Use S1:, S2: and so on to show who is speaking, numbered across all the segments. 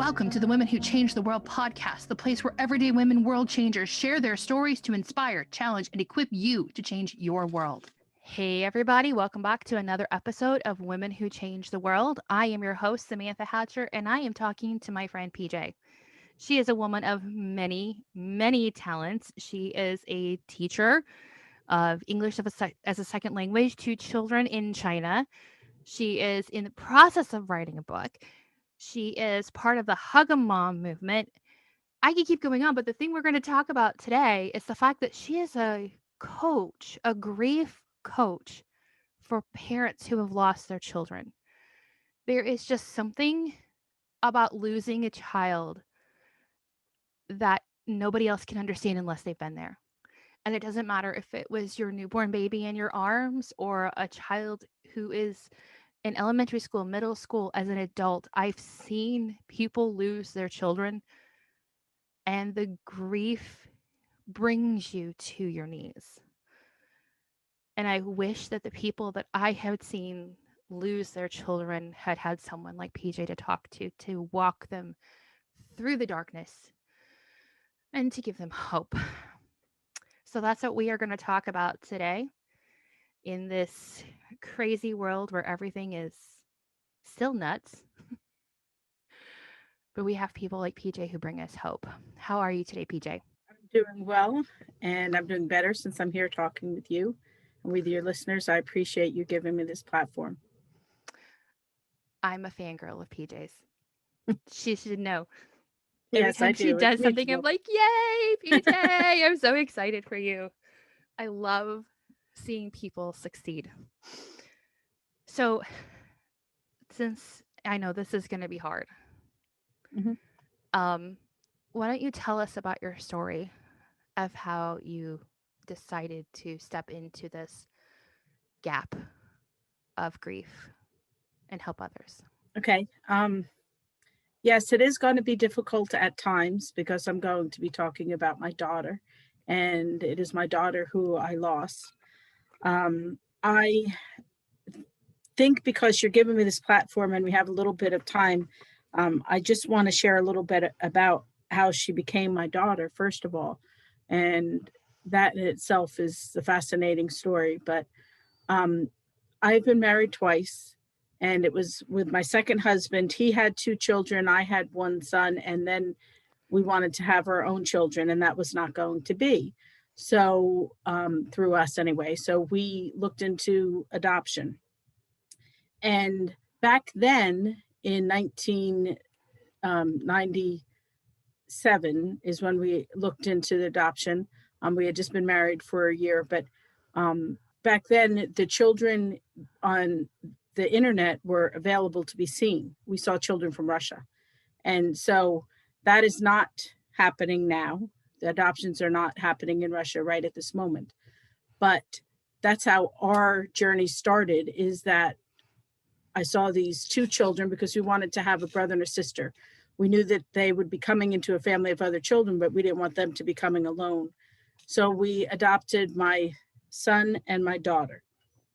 S1: Welcome to the Women Who Change the World podcast, the place where everyday women world changers share their stories to inspire, challenge, and equip you to change your world. Hey, everybody. Welcome back to another episode of Women Who Change the World. I am your host, Samantha Hatcher, and I am talking to my friend PJ. She is a woman of many, many talents. She is a teacher of English as a second language to children in China. She is in the process of writing a book. She is part of the Hug a Mom movement. I could keep going on, but the thing we're going to talk about today is the fact that she is a coach, a grief coach for parents who have lost their children. There is just something about losing a child that nobody else can understand unless they've been there. And it doesn't matter if it was your newborn baby in your arms or a child who is in elementary school, middle school, as an adult. I've seen people lose their children, and the grief brings you to your knees. And I wish that the people that I have seen lose their children had someone like PJ to talk to walk them through the darkness and to give them hope. So that's what we are going to talk about today in this crazy world where everything is still nuts. But we have people like PJ who bring us hope. How are you today, PJ?
S2: I'm doing well, and I'm doing better since I'm here talking with you and with your listeners. I appreciate you giving me this platform.
S1: I'm a fangirl of PJ's. She should know.
S2: Yes,
S1: Every time
S2: I do.
S1: she does
S2: It's
S1: something, I'm
S2: mutual.
S1: like, yay, PJ. I'm so excited for you. I love seeing people succeed. So, since I know this is going to be hard,
S2: Mhm.
S1: why don't you tell us about your story of how you decided to step into this gap of grief and help others?
S2: Okay. Yes, it is going to be difficult at times because I'm going to be talking about my daughter, and it is my daughter who I lost. I think because you're giving me this platform and we have a little bit of time, I just want to share a little bit about how she became my daughter, first of all. And that in itself is a fascinating story. But um, I've been married twice, and it was with my second husband. He had two children, I had one son, and then we wanted to have our own children, and that was not going to be. So, through us anyway. So we looked into adoption. And back then in 1997 is when we looked into the adoption. We had just been married for a year, but back then the children on the internet were available to be seen. We saw children from Russia. And so that is not happening now. The adoptions are not happening in Russia right at this moment. But that's how our journey started, is that I saw these two children because we wanted to have a brother and a sister. We knew that they would be coming into a family of other children, but we didn't want them to be coming alone. So we adopted my son and my daughter.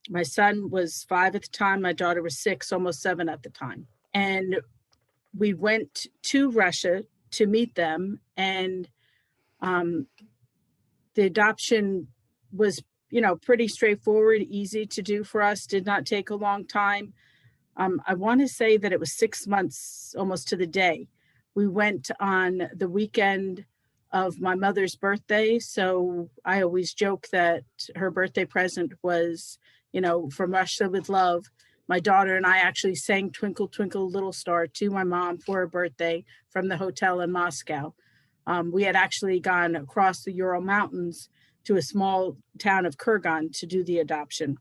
S2: My son was 5 at the time. My daughter was 6, almost 7 at the time. And we went to Russia to meet them. And the adoption was, pretty straightforward, easy to do for us, did not take a long time. I want to say that it was 6 months, almost to the day. We went on the weekend of my mother's birthday. So I always joke that her birthday present was, from Russia with Love. My daughter and I actually sang Twinkle, Twinkle, Little Star to my mom for her birthday from the hotel in Moscow. We had actually gone across the Ural Mountains to a small town of Kurgan to do the adoption.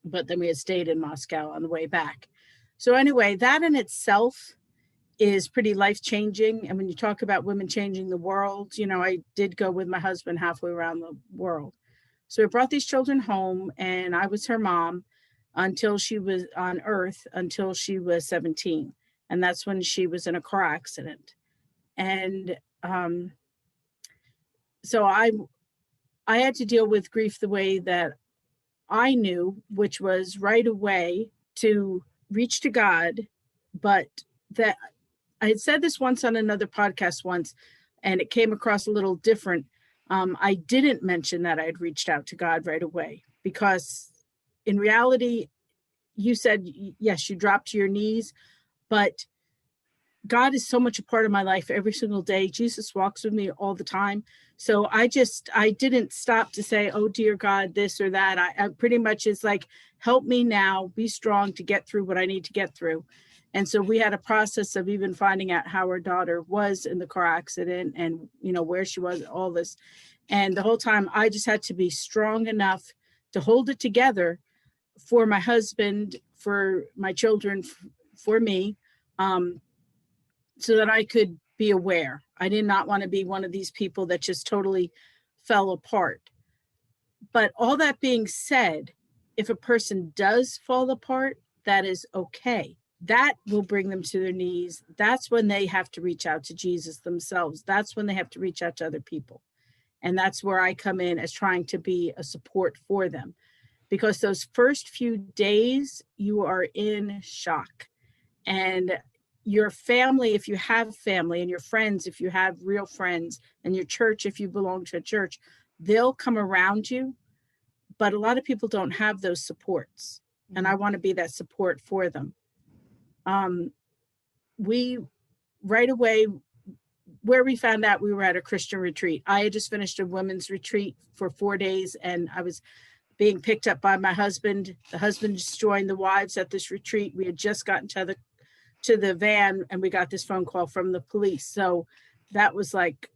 S2: But then we had stayed in Moscow on the way back. So anyway, that in itself is pretty life-changing. And when you talk about women changing the world, I did go with my husband halfway around the world. So we brought these children home, and I was her mom until she was on Earth, until she was 17. And that's when she was in a car accident. And so I had to deal with grief the way that I knew, which was right away to reach to God, but that I had said this once on another podcast once, and it came across a little different. I didn't mention that I had reached out to God right away, because in reality, you said, yes, you dropped to your knees, but God is so much a part of my life every single day. Jesus walks with me all the time. So I didn't stop to say, oh, dear God, this or that. I pretty much is like, help me now, be strong to get through what I need to get through. And so we had a process of even finding out how our daughter was in the car accident and, where she was, all this. And the whole time I just had to be strong enough to hold it together for my husband, for my children, for me, so that I could be aware. I did not want to be one of these people that just totally fell apart. But all that being said, if a person does fall apart, that is okay. That will bring them to their knees. That's when they have to reach out to Jesus themselves. That's when they have to reach out to other people. And that's where I come in as trying to be a support for them. Because those first few days, you are in shock. And your family, if you have family, and your friends, if you have real friends, and your church, if you belong to a church, they'll come around you. But a lot of people don't have those supports. And I want to be that support for them. We right away, where we found out, we were at a Christian retreat. I had just finished a women's retreat for 4 days, and I was being picked up by my husband. The husband just joined the wives at this retreat. We had just gotten to the van, and we got this phone call from the police. So that was like,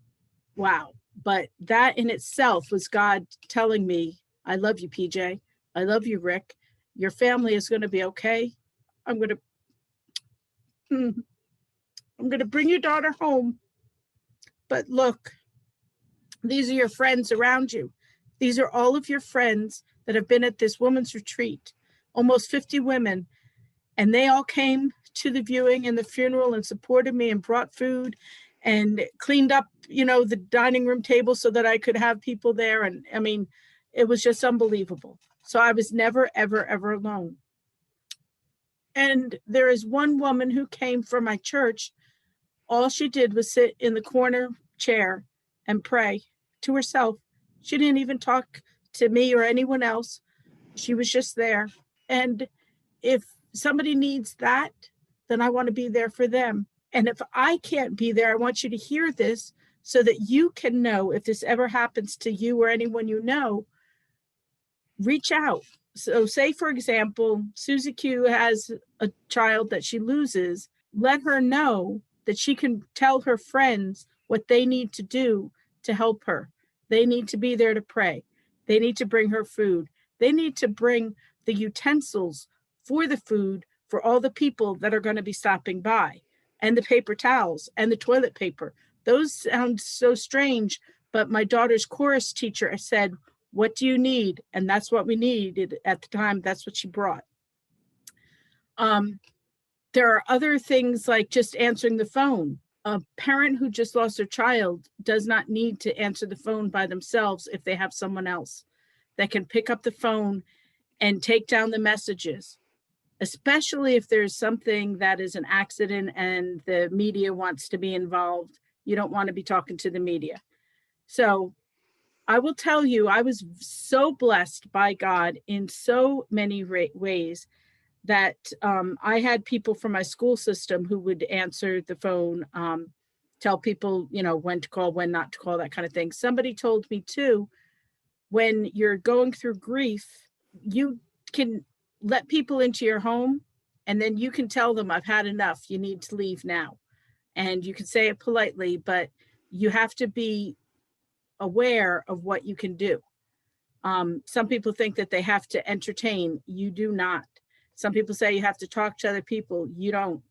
S2: wow. But that in itself was God telling me, I love you, PJ. I love you, Rick. Your family is going to be okay. I'm going to bring your daughter home. But look, these are your friends around you. These are all of your friends that have been at this women's retreat, almost 50 women. And they all came to the viewing and the funeral and supported me and brought food and cleaned up, the dining room table so that I could have people there. And I mean, it was just unbelievable. So I was never, ever, ever alone. And there is one woman who came from my church. All she did was sit in the corner chair and pray to herself. She didn't even talk to me or anyone else. She was just there. And if somebody needs that, then I want to be there for them. And if I can't be there, I want you to hear this so that you can know, if this ever happens to you or anyone you know, reach out. So say, for example, Susie Q has a child that she loses. Let her know that she can tell her friends what they need to do to help her. They need to be there to pray. They need to bring her food. They need to bring the utensils for the food for all the people that are going to be stopping by, and the paper towels and the toilet paper. Those sound so strange, but my daughter's chorus teacher said, what do you need? And that's what we needed at the time. That's what she brought. There are other things like just answering the phone. A parent who just lost their child does not need to answer the phone by themselves if they have someone else that can pick up the phone and take down the messages, especially if there's something that is an accident and the media wants to be involved. You don't want to be talking to the media. So I will tell you, I was so blessed by God in so many ways that I had people from my school system who would answer the phone, tell people, when to call, when not to call, that kind of thing. Somebody told me too, when you're going through grief, you can let people into your home, and then you can tell them, I've had enough. You need to leave now. And you can say it politely, but you have to be aware of what you can do. Some people think that they have to entertain. You do not. Some people say you have to talk to other people. You don't.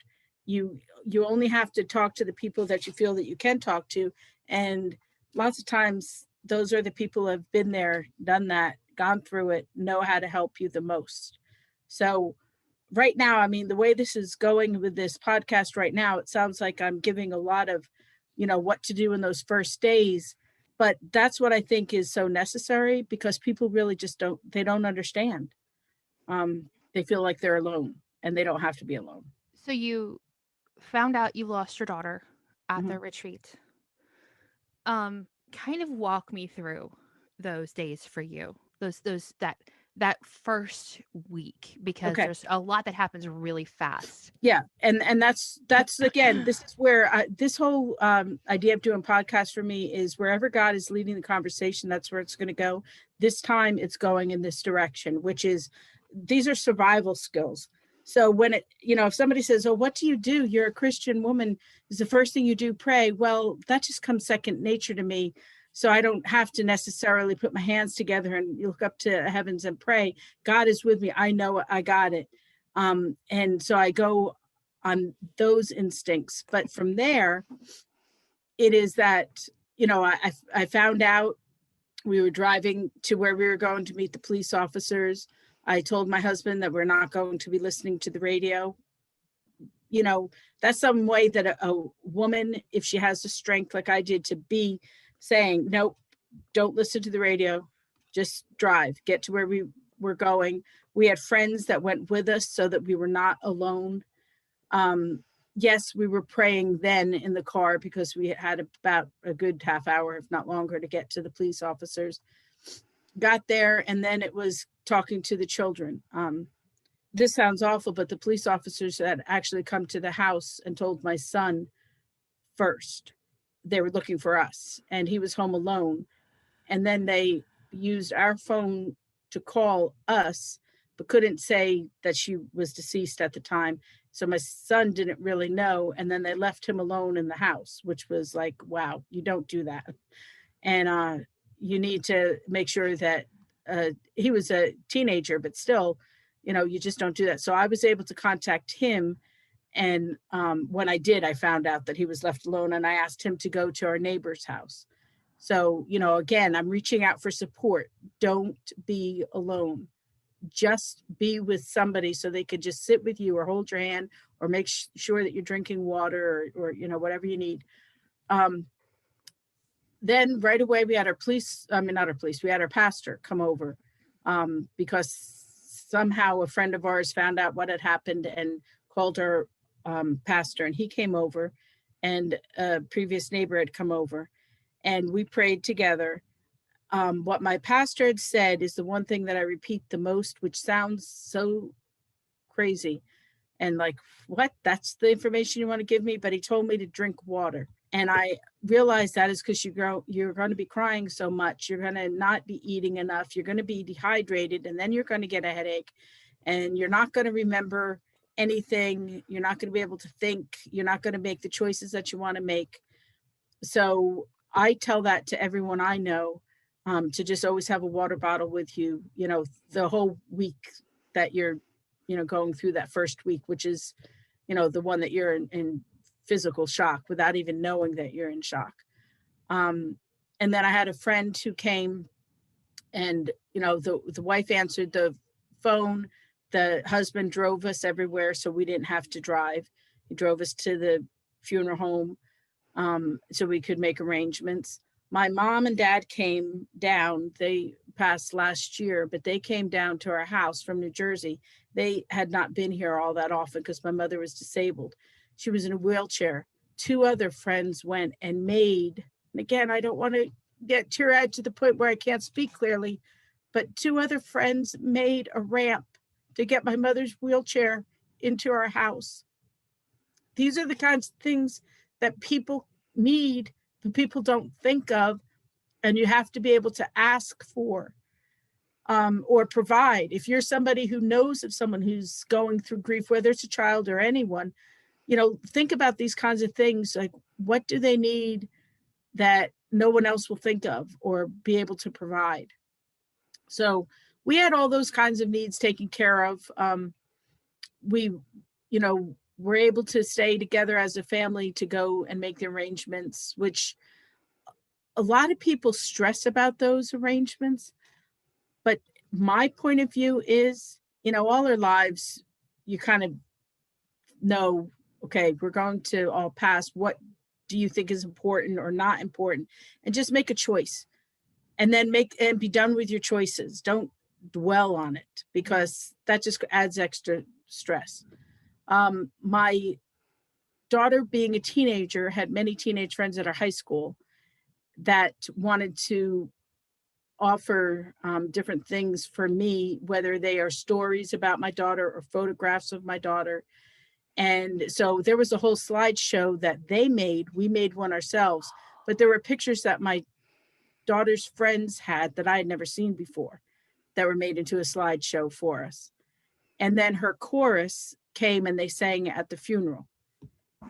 S2: You only have to talk to the people that you feel that you can talk to. And lots of times those are the people who have been there, done that, gone through it, know how to help you the most. So right now, I mean, the way this is going with this podcast right now, it sounds like I'm giving a lot of, what to do in those first days. But that's what I think is so necessary, because people really just don't understand. They feel like they're alone, and they don't have to be alone.
S1: So you found out you lost your daughter at
S2: Mhm.
S1: the retreat. Kind of walk me through those days for you. Those that first week, because
S2: Okay.
S1: there's a lot that happens really fast.
S2: Yeah. And that's again, this is where this whole idea of doing podcasts for me is wherever God is leading the conversation, that's where it's going to go. This time it's going in this direction, which is, these are survival skills. So when it, if somebody says, oh, what do you do? You're a Christian woman. Is the first thing you do pray? Well, that just comes second nature to me. So I don't have to necessarily put my hands together and look up to heavens and pray. God is with me. I know I got it. And so I go on those instincts. But from there, it is that, I found out we were driving to where we were going to meet the police officers. I told my husband that we're not going to be listening to the radio. That's some way that a woman, if she has the strength like I did to be saying, nope, don't listen to the radio, just drive, get to where we were going. We had friends that went with us so that we were not alone. Yes, we were praying then in the car because we had about a good half hour, if not longer, to get to the police officers. Got there, and then it was talking to the children. This sounds awful, but the police officers had actually come to the house and told my son first. They were looking for us, and he was home alone. And then they used our phone to call us, but couldn't say that she was deceased at the time. So my son didn't really know. And then they left him alone in the house, which was like, wow, you don't do that. And you need to make sure that he was a teenager, but still, you just don't do that. So I was able to contact him. And when I did, I found out that he was left alone, and I asked him to go to our neighbor's house. So, again, I'm reaching out for support. Don't be alone. Just be with somebody so they could just sit with you or hold your hand or make sure that you're drinking water or whatever you need. Then right away we had we had our pastor come over because somehow a friend of ours found out what had happened and called our pastor, and he came over, and a previous neighbor had come over, and we prayed together. What my pastor had said is the one thing that I repeat the most, which sounds so crazy and like, what? That's the information you want to give me? But he told me to drink water. And I realized that is because you're going to be crying so much. You're going to not be eating enough. You're going to be dehydrated, and then you're going to get a headache, and you're not going to remember anything. You're not going to be able to think. You're not going to make the choices that you want to make. So I tell that to everyone I know, to just always have a water bottle with you, the whole week that you're, going through that first week, which is, the one that you're in physical shock without even knowing that you're in shock. And then I had a friend who came, and, the wife answered the phone. The husband drove us everywhere, so we didn't have to drive. He drove us to the funeral home, so we could make arrangements. My mom and dad came down. They passed last year, but they came down to our house from New Jersey. They had not been here all that often because my mother was disabled. She was in a wheelchair. Two other friends went and made, and again, I don't want to get teary-eyed to the point where I can't speak clearly, but two other friends made a ramp to get my mother's wheelchair into our house. These are the kinds of things that people need, but people don't think of, and you have to be able to ask for or provide. If you're somebody who knows of someone who's going through grief, whether it's a child or anyone, think about these kinds of things. Like, what do they need that no one else will think of or be able to provide? So we had all those kinds of needs taken care of. We, were able to stay together as a family to go and make the arrangements, which a lot of people stress about those arrangements. But my point of view is, all our lives, you kind of know, okay, we're going to all pass. What do you think is important or not important? And just make a choice, and then be done with your choices. Don't dwell on it, because that just adds extra stress. My daughter, being a teenager, had many teenage friends at our high school that wanted to offer different things for me, whether they are stories about my daughter or photographs of my daughter. And so there was a whole slideshow that they made. We made one ourselves, but there were pictures that my daughter's friends had that I had never seen before that were made into a slideshow for us. And then her chorus came and they sang at the funeral.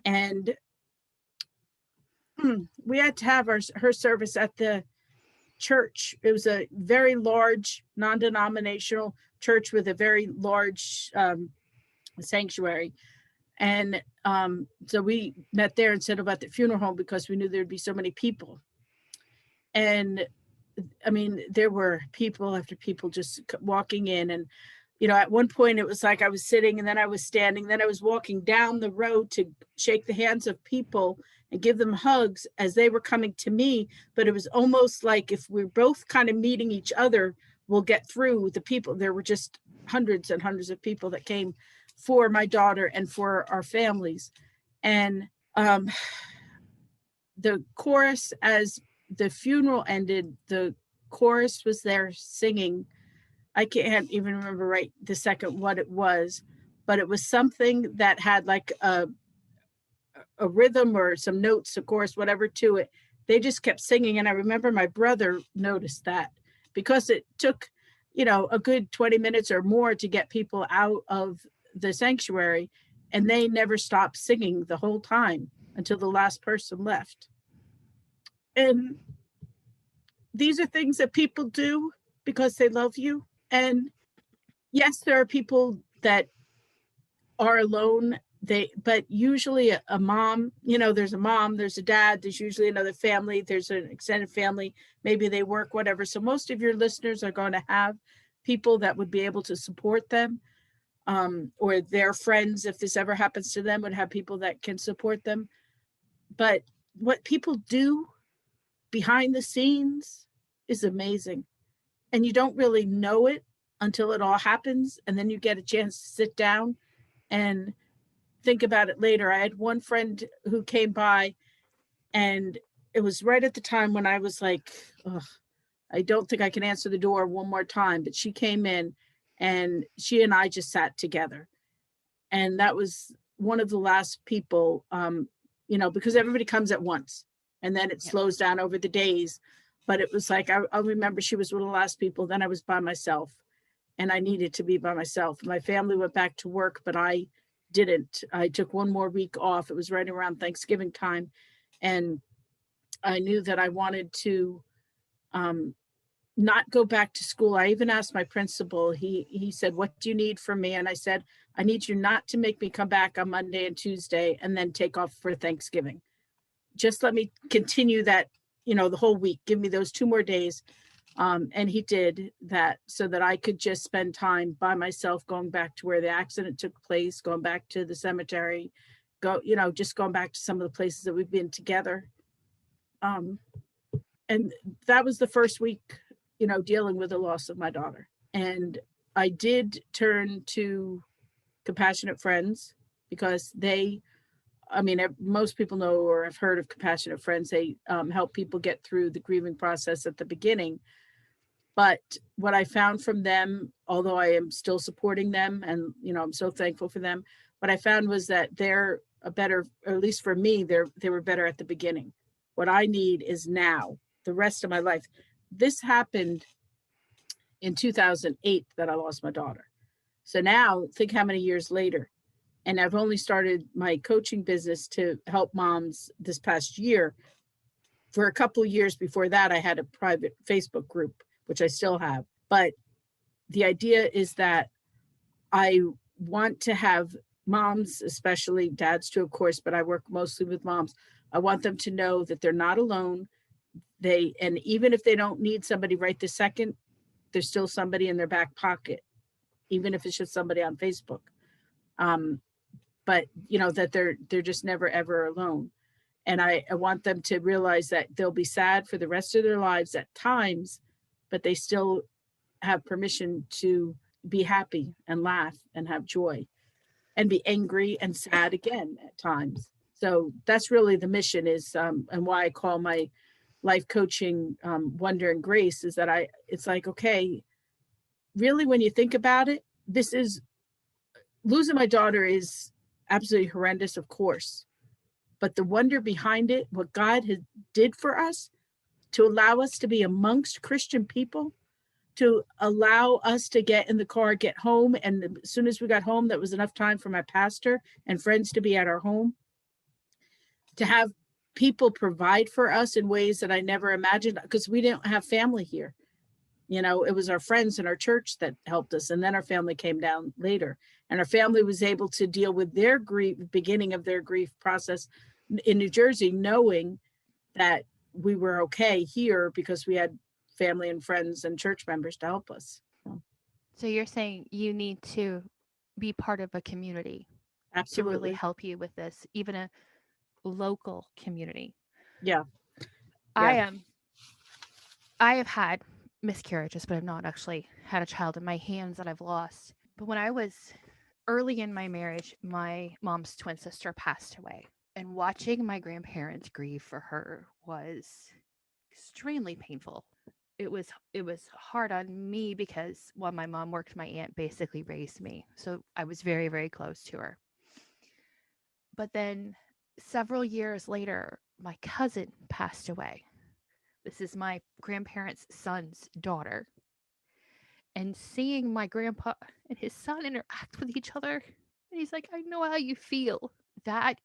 S2: And we had to have her service at the church. It was a very large, non-denominational church with a very large sanctuary. And so we met there instead of at the funeral home because we knew there'd be so many people. And I mean, there were people after people just walking in. And, you know, at one point it was like I was sitting and then I was standing, then I was walking down the road to shake the hands of people and give them hugs as they were coming to me. But it was almost like if we're both kind of meeting each other, we'll get through the people. There were just hundreds and hundreds of people that came for my daughter and for our families. And the chorus, as the funeral ended, the chorus was there singing. I can't even remember right the second what it was, but it was something that had like a rhythm or some notes, of course, whatever to it. They just kept singing. And I remember my brother noticed that because it took, you know, a good 20 minutes or more to get people out of the sanctuary. And they never stopped singing the whole time until the last person left. And these are things that people do because they love you. And yes, there are people that are alone. But usually a mom, you know, there's a mom, there's a dad, there's usually another family, there's an extended family, maybe they work, whatever. So most of your listeners are going to have people that would be able to support them, or their friends, if this ever happens to them, would have people that can support them. But what people do behind the scenes is amazing. And you don't really know it until it all happens. And then you get a chance to sit down and think about it later. I had one friend who came by, and it was right at the time when I was like, I don't think I can answer the door one more time. But she came in and she and I just sat together. And that was one of the last people, you know, because everybody comes at once and then it slows down over the days. But it was like, I remember she was one of the last people. Then I was by myself and I needed to be by myself. My family went back to work, but I didn't. I took one more week off. It was right around Thanksgiving time. And I knew that I wanted to not go back to school. I even asked my principal, he said, "What do you need from me?" And I said, "I need you not to make me come back on Monday and Tuesday and then take off for Thanksgiving. Just let me continue that, you know, the whole week. Give me those 2 more days." And he did that so that I could just spend time by myself, going back to where the accident took place, going back to the cemetery, just going back to some of the places that we've been together. And that was the first week, you know, dealing with the loss of my daughter. And I did turn to Compassionate Friends because most people know or have heard of Compassionate Friends. They help people get through the grieving process at the beginning. But what I found from them, although I am still supporting them and, you know, I'm so thankful for them, what I found was that they're a better, or at least for me, they were better at the beginning. What I need is now, the rest of my life. This happened in 2008 that I lost my daughter. So now think how many years later. And I've only started my coaching business to help moms this past year. For a couple of years before that, I had a private Facebook group, which I still have. But the idea is that I want to have moms, especially dads too, of course, but I work mostly with moms. I want them to know that they're not alone. And even if they don't need somebody right this second, there's still somebody in their back pocket, even if it's just somebody on Facebook. But you know, that they're just never, ever alone. And I want them to realize that they'll be sad for the rest of their lives at times, but they still have permission to be happy and laugh and have joy and be angry and sad again at times. So that's really the mission is, and why I call my life coaching, Wonder and Grace, is that it's like, okay, really, when you think about it, this is losing my daughter is absolutely horrendous, of course. But the wonder behind it, what God has did for us to allow us to be amongst Christian people, to allow us to get in the car, get home. And as soon as we got home, that was enough time for my pastor and friends to be at our home, to have people provide for us in ways that I never imagined, because we didn't have family here. It was our friends in our church that helped us. And then our family came down later, and our family was able to deal with their grief, beginning of their grief process in New Jersey, knowing that we were okay here because we had family and friends and church members to help us.
S1: So you're saying you need to be part of a community
S2: Absolutely.
S1: to really help you with this, even a local community.
S2: Yeah.
S1: I have had miscarriages, but I've not actually had a child in my hands that I've lost. But when I was early in my marriage, my mom's twin sister passed away. And watching my grandparents grieve for her was extremely painful. It was hard on me because while my mom worked, my aunt basically raised me. So I was very, very close to her. But then several years later, my cousin passed away. This is my grandparents' son's daughter. And seeing my grandpa and his son interact with each other, and he's like, I know how you feel. That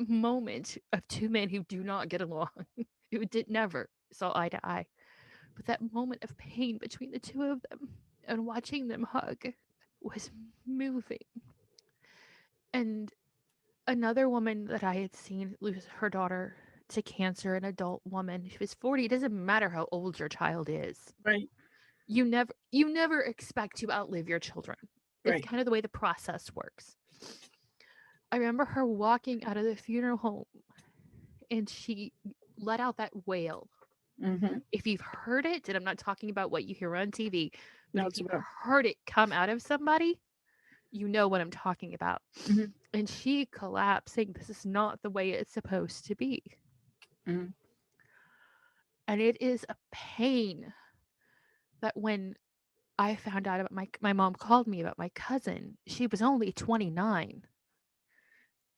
S1: moment of two men who do not get along, who never saw eye to eye, but that moment of pain between the two of them and watching them hug was moving. And another woman that I had seen lose her daughter to cancer, an adult woman, she was 40. It doesn't matter how old your child is.
S2: Right.
S1: You never expect to outlive your children. It's
S2: Right.
S1: kind of the way the process works. I remember her walking out of the funeral home and she let out that wail.
S2: Mm-hmm.
S1: If you've heard it, and I'm not talking about what you hear on TV, but
S2: No,
S1: if you've heard it come out of somebody, you know what I'm talking about.
S2: Mm-hmm.
S1: And she collapsed, saying, this is not the way it's supposed to be.
S2: Mm-hmm.
S1: And it is a pain that when I found out about my mom called me about my cousin, she was only 29,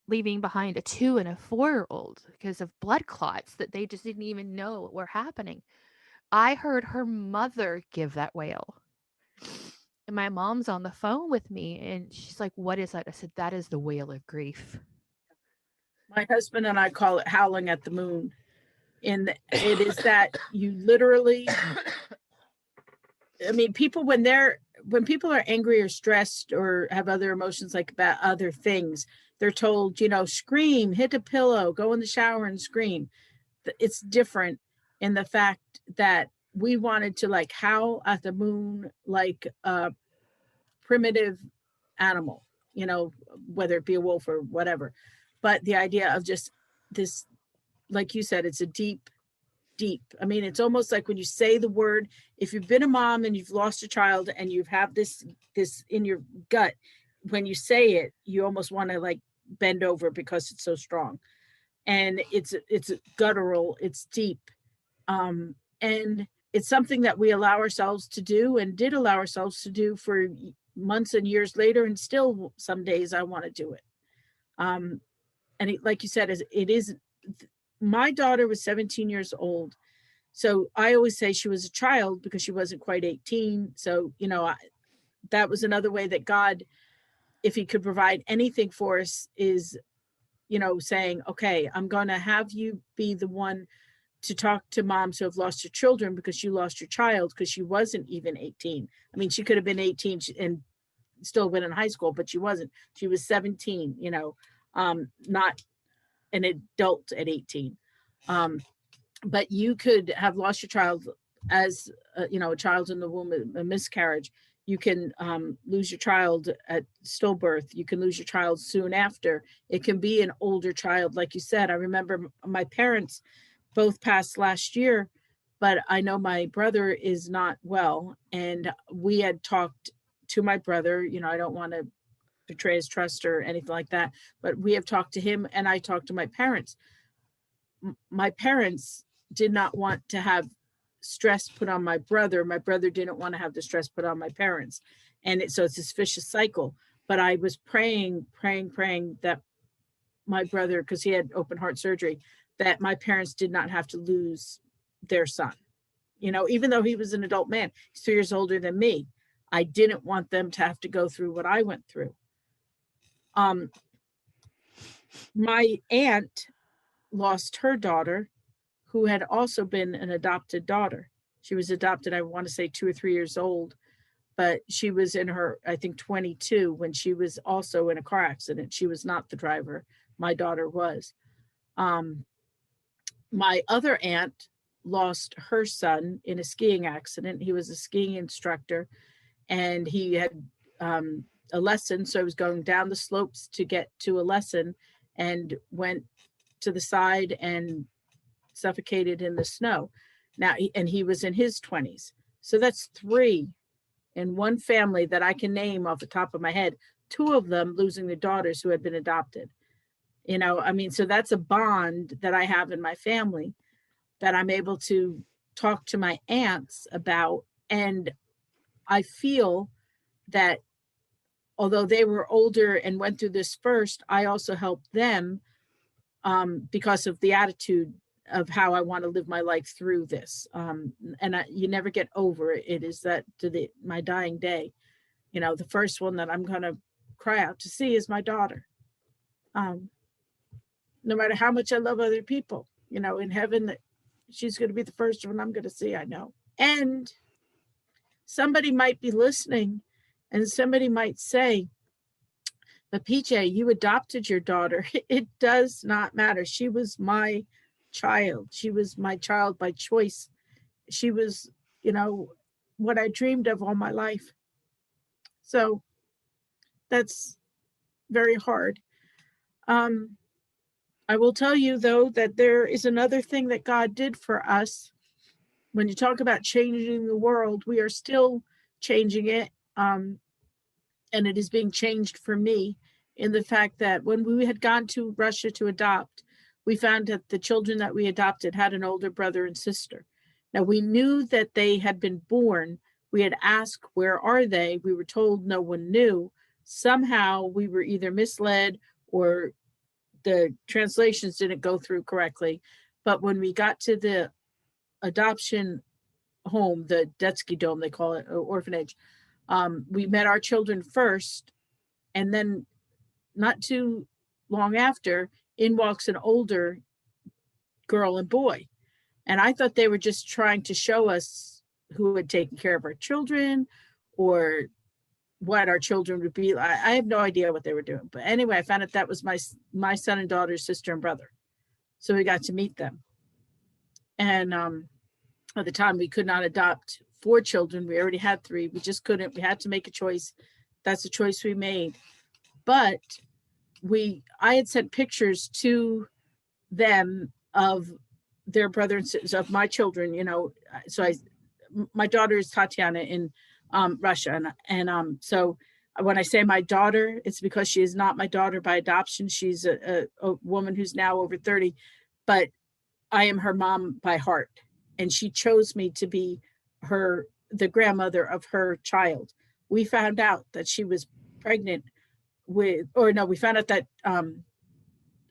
S1: leaving behind a 2 and a 4-year-old because of blood clots that they just didn't even know were happening. I heard her mother give that wail. And my mom's on the phone with me and she's like, what is that? I said, that is the wail of grief.
S2: My husband and I call it howling at the moon. And it is that you literally, I mean, people, when people are angry or stressed or have other emotions, like about other things, they're told, scream, hit a pillow, go in the shower and scream. It's different in the fact that we wanted to like howl at the moon like a primitive animal, whether it be a wolf or whatever. But the idea of just this, like you said, it's a deep. I mean, it's almost like when you say the word, if you've been a mom and you've lost a child and you have this in your gut, when you say it, you almost want to like bend over because it's so strong. And it's guttural, it's deep. And it's something that we allow ourselves to do and did allow ourselves to do for months and years later. And still some days I want to do it. And like you said, it is, my daughter was 17 years old. So I always say she was a child because she wasn't quite 18. So, that was another way that God, if he could provide anything for us, is, saying, okay, I'm going to have you be the one to talk to moms who have lost your children because you lost your child because she wasn't even 18. I mean, she could have been 18 and still been in high school, but she wasn't. She was 17, not an adult at 18. But you could have lost your child as a child in the womb, a miscarriage. You can lose your child at stillbirth. You can lose your child soon after. It can be an older child. Like you said, I remember my parents both passed last year, but I know my brother is not well. And we had talked to my brother, I don't want to betray his trust or anything like that. But we have talked to him, and I talked to my parents. My parents did not want to have stress put on my brother. My brother didn't want to have the stress put on my parents. And so it's this vicious cycle. But I was praying that my brother, because he had open heart surgery, that my parents did not have to lose their son. You know, even though he was an adult man, he's 3 years older than me. I didn't want them to have to go through what I went through. My aunt lost her daughter, who had also been an adopted daughter. She was adopted, I want to say 2 or 3 years old, but she was in her, I think, 22 when she was also in a car accident. She was not the driver. My daughter was. My other aunt lost her son in a skiing accident. He was a skiing instructor, and he had a lesson. So he was going down the slopes to get to a lesson and went to the side and suffocated in the snow. Now, he was in his 20s. So that's 3 in one family that I can name off the top of my head, 2 of them losing their daughters who had been adopted. You know, I mean, so that's a bond that I have in my family that I'm able to talk to my aunts about. And I feel that although they were older and went through this first, I also helped them because of the attitude of how I want to live my life through this. You never get over it. It is that to my dying day, you know, the first one that I'm going to cry out to see is my daughter. No matter how much I love other people, you know, in heaven, she's going to be the first one I'm going to see, I know. And somebody might be listening and somebody might say, but PJ, you adopted your daughter. It does not matter. She was my child. She was my child by choice. She was, you know, what I dreamed of all my life. So that's very hard. I will tell you, though, that there is another thing that God did for us. When you talk about changing the world, we are still changing it. And it is being changed for me in the fact that when we had gone to Russia to adopt, we found that the children that we adopted had an older brother and sister. Now, we knew that they had been born. We had asked, where are they? We were told no one knew. Somehow we were either misled or the translations didn't go through correctly. But when we got to the adoption home, the Detsky Dome, they call it, orphanage, we met our children first. And then not too long after, in walks an older girl and boy. And I thought they were just trying to show us who had taken care of our children or what our children would be. I have no idea what they were doing. But anyway, I found out that was my son and daughter's sister and brother. So we got to meet them. And at the time, we could not adopt 4 children. We already had 3. We just couldn't. We had to make a choice. That's a choice we made. But I had sent pictures to them of their brother and sisters, of my children, you know. So my daughter is Tatiana in Russia. And so when I say my daughter, it's because she is not my daughter by adoption. She's a woman who's now over 30, but I am her mom by heart. And she chose me to be the grandmother of her child. We found out that she was pregnant we found out that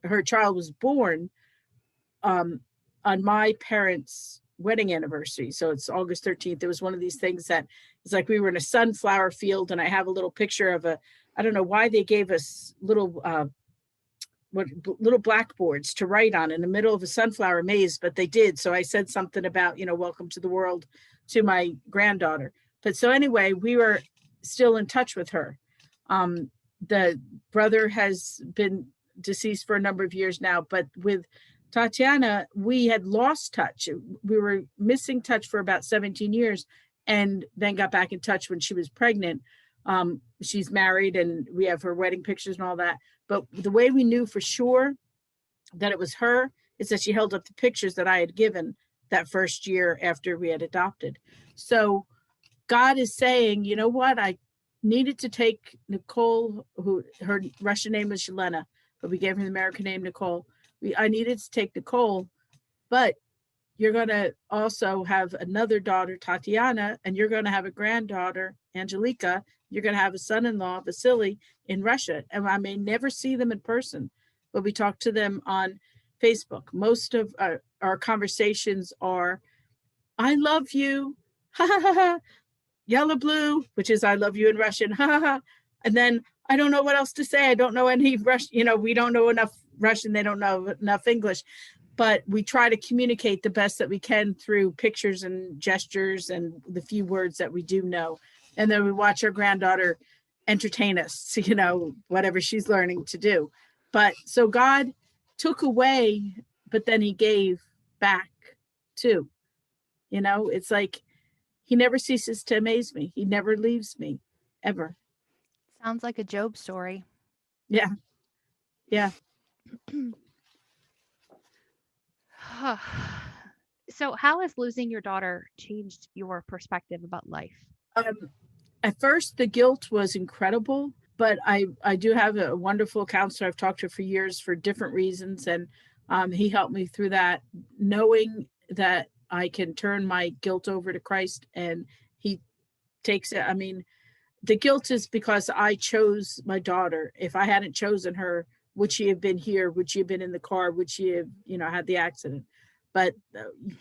S2: her child was born on my parents' wedding anniversary. So it's August 13th. It was one of these things that it's like we were in a sunflower field, and I have a little picture of I don't know why they gave us little blackboards to write on in the middle of a sunflower maze, but they did. So I said something about, welcome to the world to my granddaughter. But so anyway, we were still in touch with her. The brother has been deceased for a number of years now, but with Tatiana, we had lost touch. We were missing touch for about 17 years and then got back in touch when she was pregnant. She's married and we have her wedding pictures and all that. But the way we knew for sure that it was her is that she held up the pictures that I had given that first year after we had adopted. So God is saying, you know what? I needed to take Nicole, who her Russian name was Yelena, but we gave her the American name Nicole. I needed to take Nicole, but you're going to also have another daughter, Tatiana, and you're going to have a granddaughter, Angelica. You're going to have a son-in-law, Vasily, in Russia. And I may never see them in person, but we talk to them on Facebook. Most of our conversations are, I love you, ha ha ha ha, yellow blue, which is I love you in Russian, ha ha ha. And then I don't know what else to say. I don't know any Russian, we don't know enough Russian. They don't know enough English. But we try to communicate the best that we can through pictures and gestures and the few words that we do know. And then we watch our granddaughter entertain us, whatever she's learning to do. But so God took away, but then he gave back too. It's like he never ceases to amaze me. He never leaves me, ever.
S1: Sounds like a Job story.
S2: Yeah. Yeah.
S1: So how has losing your daughter changed your perspective about life?
S2: At first, the guilt was incredible, but I do have a wonderful counselor I've talked to for years for different reasons. And he helped me through that, knowing that I can turn my guilt over to Christ and he takes it. I mean, the guilt is because I chose my daughter. If I hadn't chosen her, would she have been here? Would she have been in the car? Would she have, had the accident? But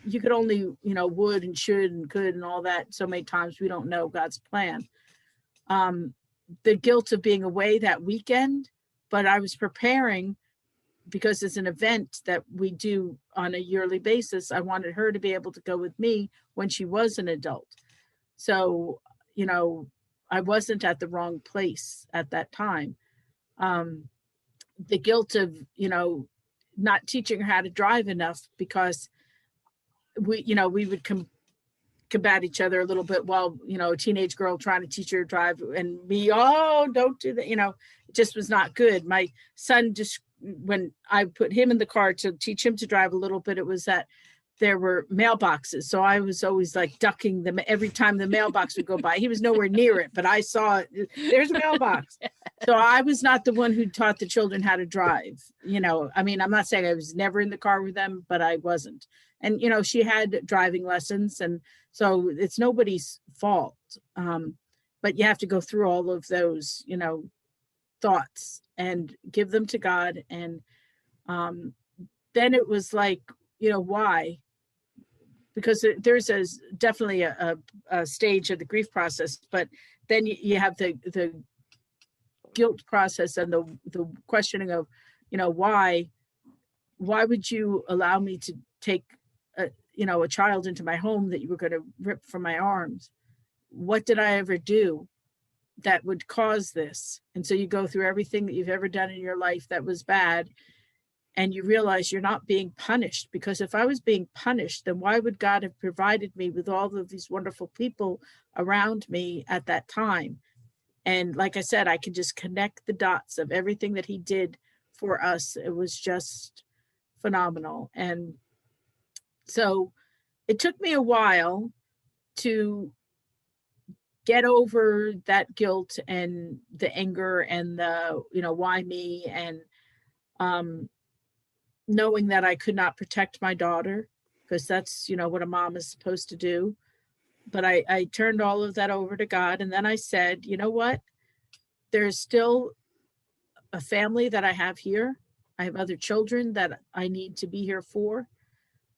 S2: you could only, would and should and could and all that so many times. We don't know God's plan. The guilt of being away that weekend, but I was preparing because it's an event that we do on a yearly basis. I wanted her to be able to go with me when she was an adult. So, I wasn't at the wrong place at that time. The guilt of, not teaching her how to drive enough because we would combat each other a little bit while, a teenage girl trying to teach her to drive and me, oh, don't do that. It just was not good. My son just, when I put him in the car to teach him to drive a little bit, it was that there were mailboxes. So I was always like ducking them every time the mailbox would go by. He was nowhere near it, but I saw it. There's a mailbox. So I was not the one who taught the children how to drive. I'm not saying I was never in the car with them, but I wasn't. And, she had driving lessons. And so it's nobody's fault. But you have to go through all of those, thoughts and give them to God. And then it was like, why? Because there's definitely a stage of the grief process, but then you have the guilt process and the questioning of, why would you allow me to take a child into my home that you were going to rip from my arms? What did I ever do that would cause this? And so you go through everything that you've ever done in your life that was bad. And you realize you're not being punished, because if I was being punished, then why would God have provided me with all of these wonderful people around me at that time? And like I said, I could just connect the dots of everything that he did for us. It was just phenomenal. And so it took me a while to get over that guilt and the anger and the, why me, and knowing that I could not protect my daughter, because that's, what a mom is supposed to do. But I turned all of that over to God. And then I said, you know what? There's still a family that I have here. I have other children that I need to be here for.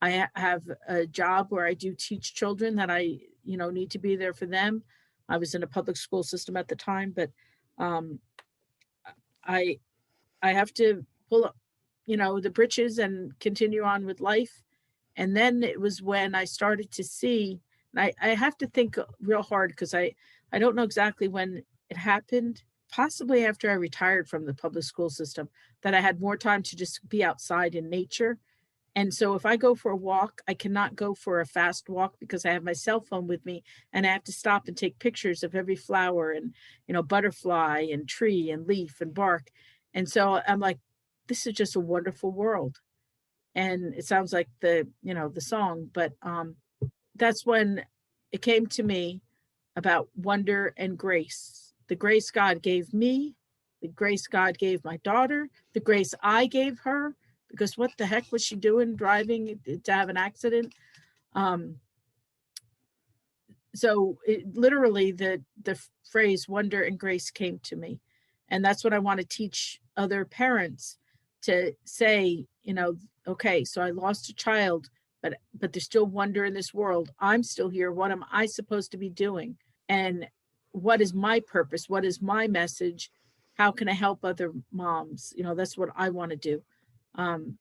S2: I have a job where I do teach children that I, need to be there for them. I was in a public school system at the time, but I have to pull up, the britches and continue on with life. And then it was when I started to see, and I have to think real hard because I don't know exactly when it happened, possibly after I retired from the public school system, that I had more time to just be outside in nature. And so if I go for a walk, I cannot go for a fast walk because I have my cell phone with me and I have to stop and take pictures of every flower and, butterfly and tree and leaf and bark. And so I'm like, this is just a wonderful world. And it sounds like the song, but that's when it came to me about wonder and grace. the grace God gave me, the grace God gave my daughter, the grace I gave her, because what the heck was she doing driving to have an accident? Um, so literally the phrase wonder and grace came to me. And that's what I want to teach other parents to say, okay, so I lost a child, but there's still wonder in this world. I'm still here. What am I supposed to be doing? And what is my purpose? What is my message? How can I help other moms? That's what I want to do. Um,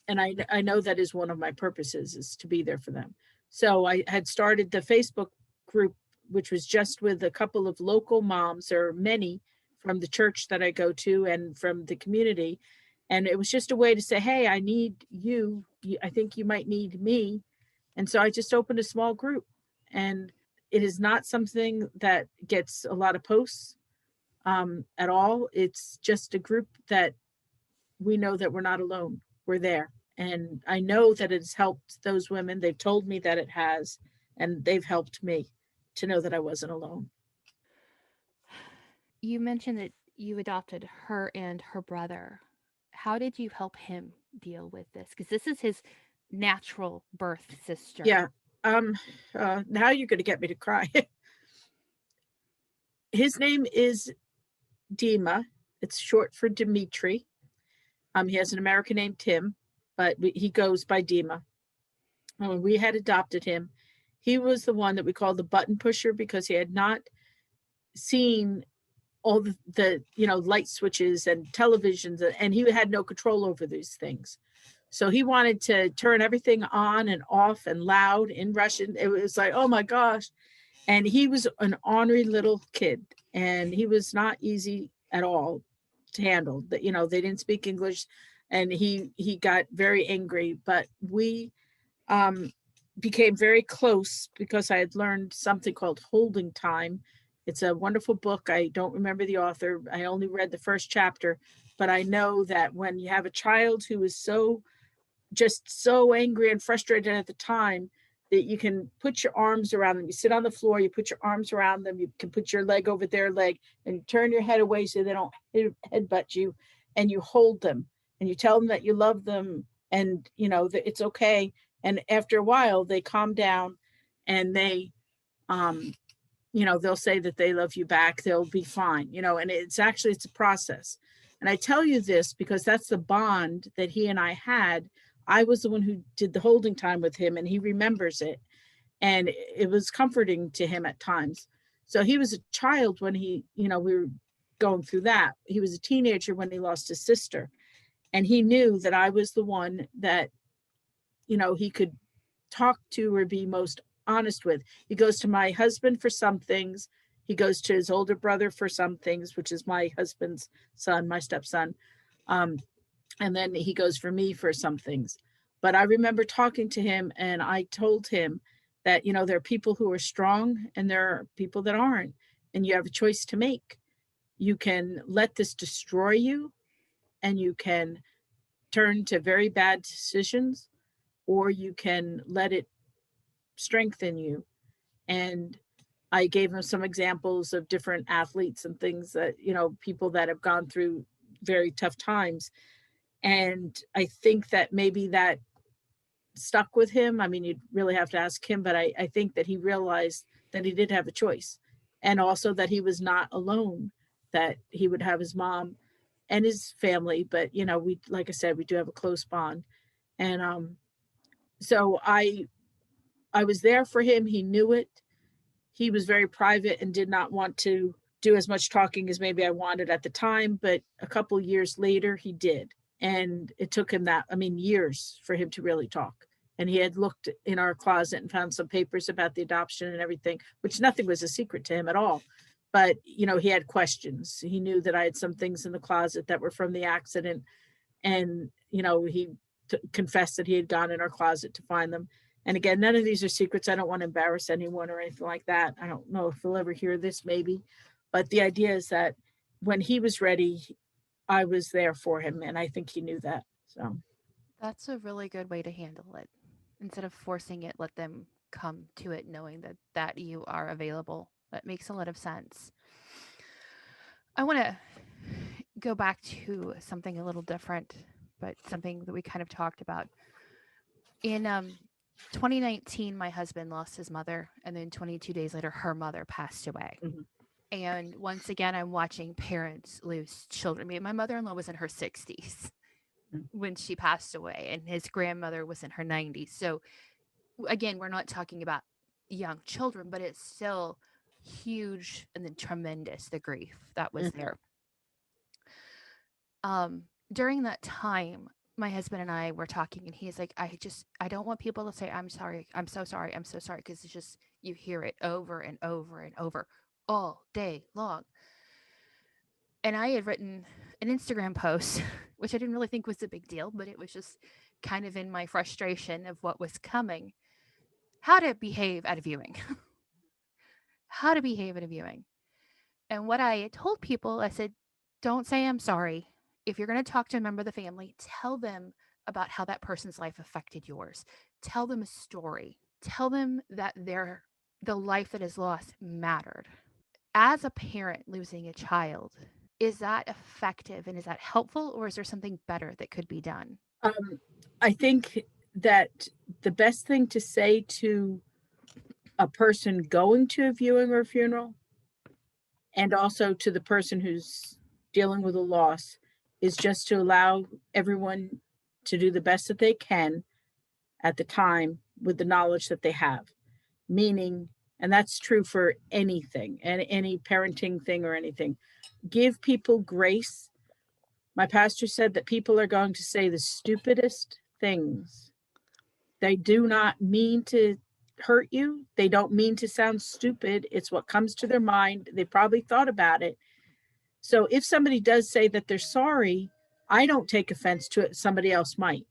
S2: and I know that is one of my purposes, is to be there for them. So I had started the Facebook group, which was just with a couple of local moms, or many from the church that I go to and from the community. And it was just a way to say, hey, I need you. I think you might need me. And so I just opened a small group, and it is not something that gets a lot of posts at all. It's just a group that we know that we're not alone. We're there. And I know that it's helped those women. They've told me that it has, and they've helped me to know that I wasn't alone.
S1: You mentioned that you adopted her and her brother. How did you help him deal with this? Because this is his natural birth sister.
S2: Yeah. Now you're going to get me to cry. His name is Dima. It's short for Dimitri. He has an American name, Tim, but he goes by Dima. When we had adopted him, he was the one that we called the button pusher, because he had not seen all the light switches and televisions, and he had no control over these things. So he wanted to turn everything on and off and loud in Russian. It was like, oh my gosh. And he was an ornery little kid, and he was not easy at all to handle. That they didn't speak English, and he got very angry. But we became very close because I had learned something called holding time. It's a wonderful book. I don't remember the author. I only read the first chapter, but I know that when you have a child who is just so angry and frustrated at the time, that you can put your arms around them. You sit on the floor, you put your arms around them, you can put your leg over their leg, and you turn your head away so they don't headbutt you, and you hold them, and you tell them that you love them, and that it's okay. And after a while, they calm down, and they they'll say that they love you back. They'll be fine, and it's a process. And I tell you this because that's the bond that he and I had. I was the one who did the holding time with him, and he remembers it. And it was comforting to him at times. So he was a child when we were going through that. He was a teenager when he lost his sister. And he knew that I was the one that, he could talk to or be most honest with. He goes to my husband for some things. He goes to his older brother for some things, which is my husband's son, my stepson. And then he goes for me for some things. But I remember talking to him, and I told him that, there are people who are strong and there are people that aren't. And you have a choice to make. You can let this destroy you, and you can turn to very bad decisions, or you can let it strengthen you. And I gave him some examples of different athletes and things that, people that have gone through very tough times. And I think that maybe that stuck with him. I mean, you'd really have to ask him, but I think that he realized that he did have a choice, and also that he was not alone, that he would have his mom and his family. But, we, like I said, we do have a close bond. And so I was there for him. He knew it. He was very private and did not want to do as much talking as maybe I wanted at the time. But a couple years later, he did. And it took him years for him to really talk. And he had looked in our closet and found some papers about the adoption and everything, which nothing was a secret to him at all. But, he had questions. He knew that I had some things in the closet that were from the accident. And, he confessed that he had gone in our closet to find them. And again, none of these are secrets. I don't want to embarrass anyone or anything like that. I don't know if he'll ever hear this, maybe. But the idea is that when he was ready, I was there for him. And I think he knew that. So
S1: That's a really good way to handle it. Instead of forcing it, let them come to it knowing that you are available. That makes a lot of sense. I want to go back to something a little different, but something that we kind of talked about. In 2019, my husband lost his mother, and then 22 days later, her mother passed away.
S2: Mhm.
S1: And once again, I'm watching parents lose children. I mean, my mother in law was in her 60s
S2: Mm.
S1: when she passed away, and his grandmother was in her 90s. So, again, we're not talking about young children, but it's still huge and then tremendous, the grief that was
S2: Mhm.
S1: there. During that time, my husband and I were talking, and he's like, I don't want people to say, I'm sorry, I'm so sorry, I'm so sorry, because it's just, you hear it over and over and over all day long. And I had written an Instagram post, which I didn't really think was a big deal, but it was just kind of in my frustration of what was coming. How to behave at a viewing. How to behave at a viewing. And what I told people, I said, don't say I'm sorry. If you're going to talk to a member of the family, tell them about how that person's life affected yours. Tell them a story. Tell them that the life that is lost mattered. As a parent losing a child, is that effective and is that helpful, or is there something better that could be done?
S2: I think that the best thing to say to a person going to a viewing or a funeral, and also to the person who's dealing with a loss, is just to allow everyone to do the best that they can at the time with the knowledge that they have. Meaning, and that's true for anything, and any parenting thing or anything, give people grace. My pastor said that people are going to say the stupidest things. They do not mean to hurt you. They don't mean to sound stupid. It's what comes to their mind. They probably thought about it. So if somebody does say that they're sorry, I don't take offense to it. Somebody else might,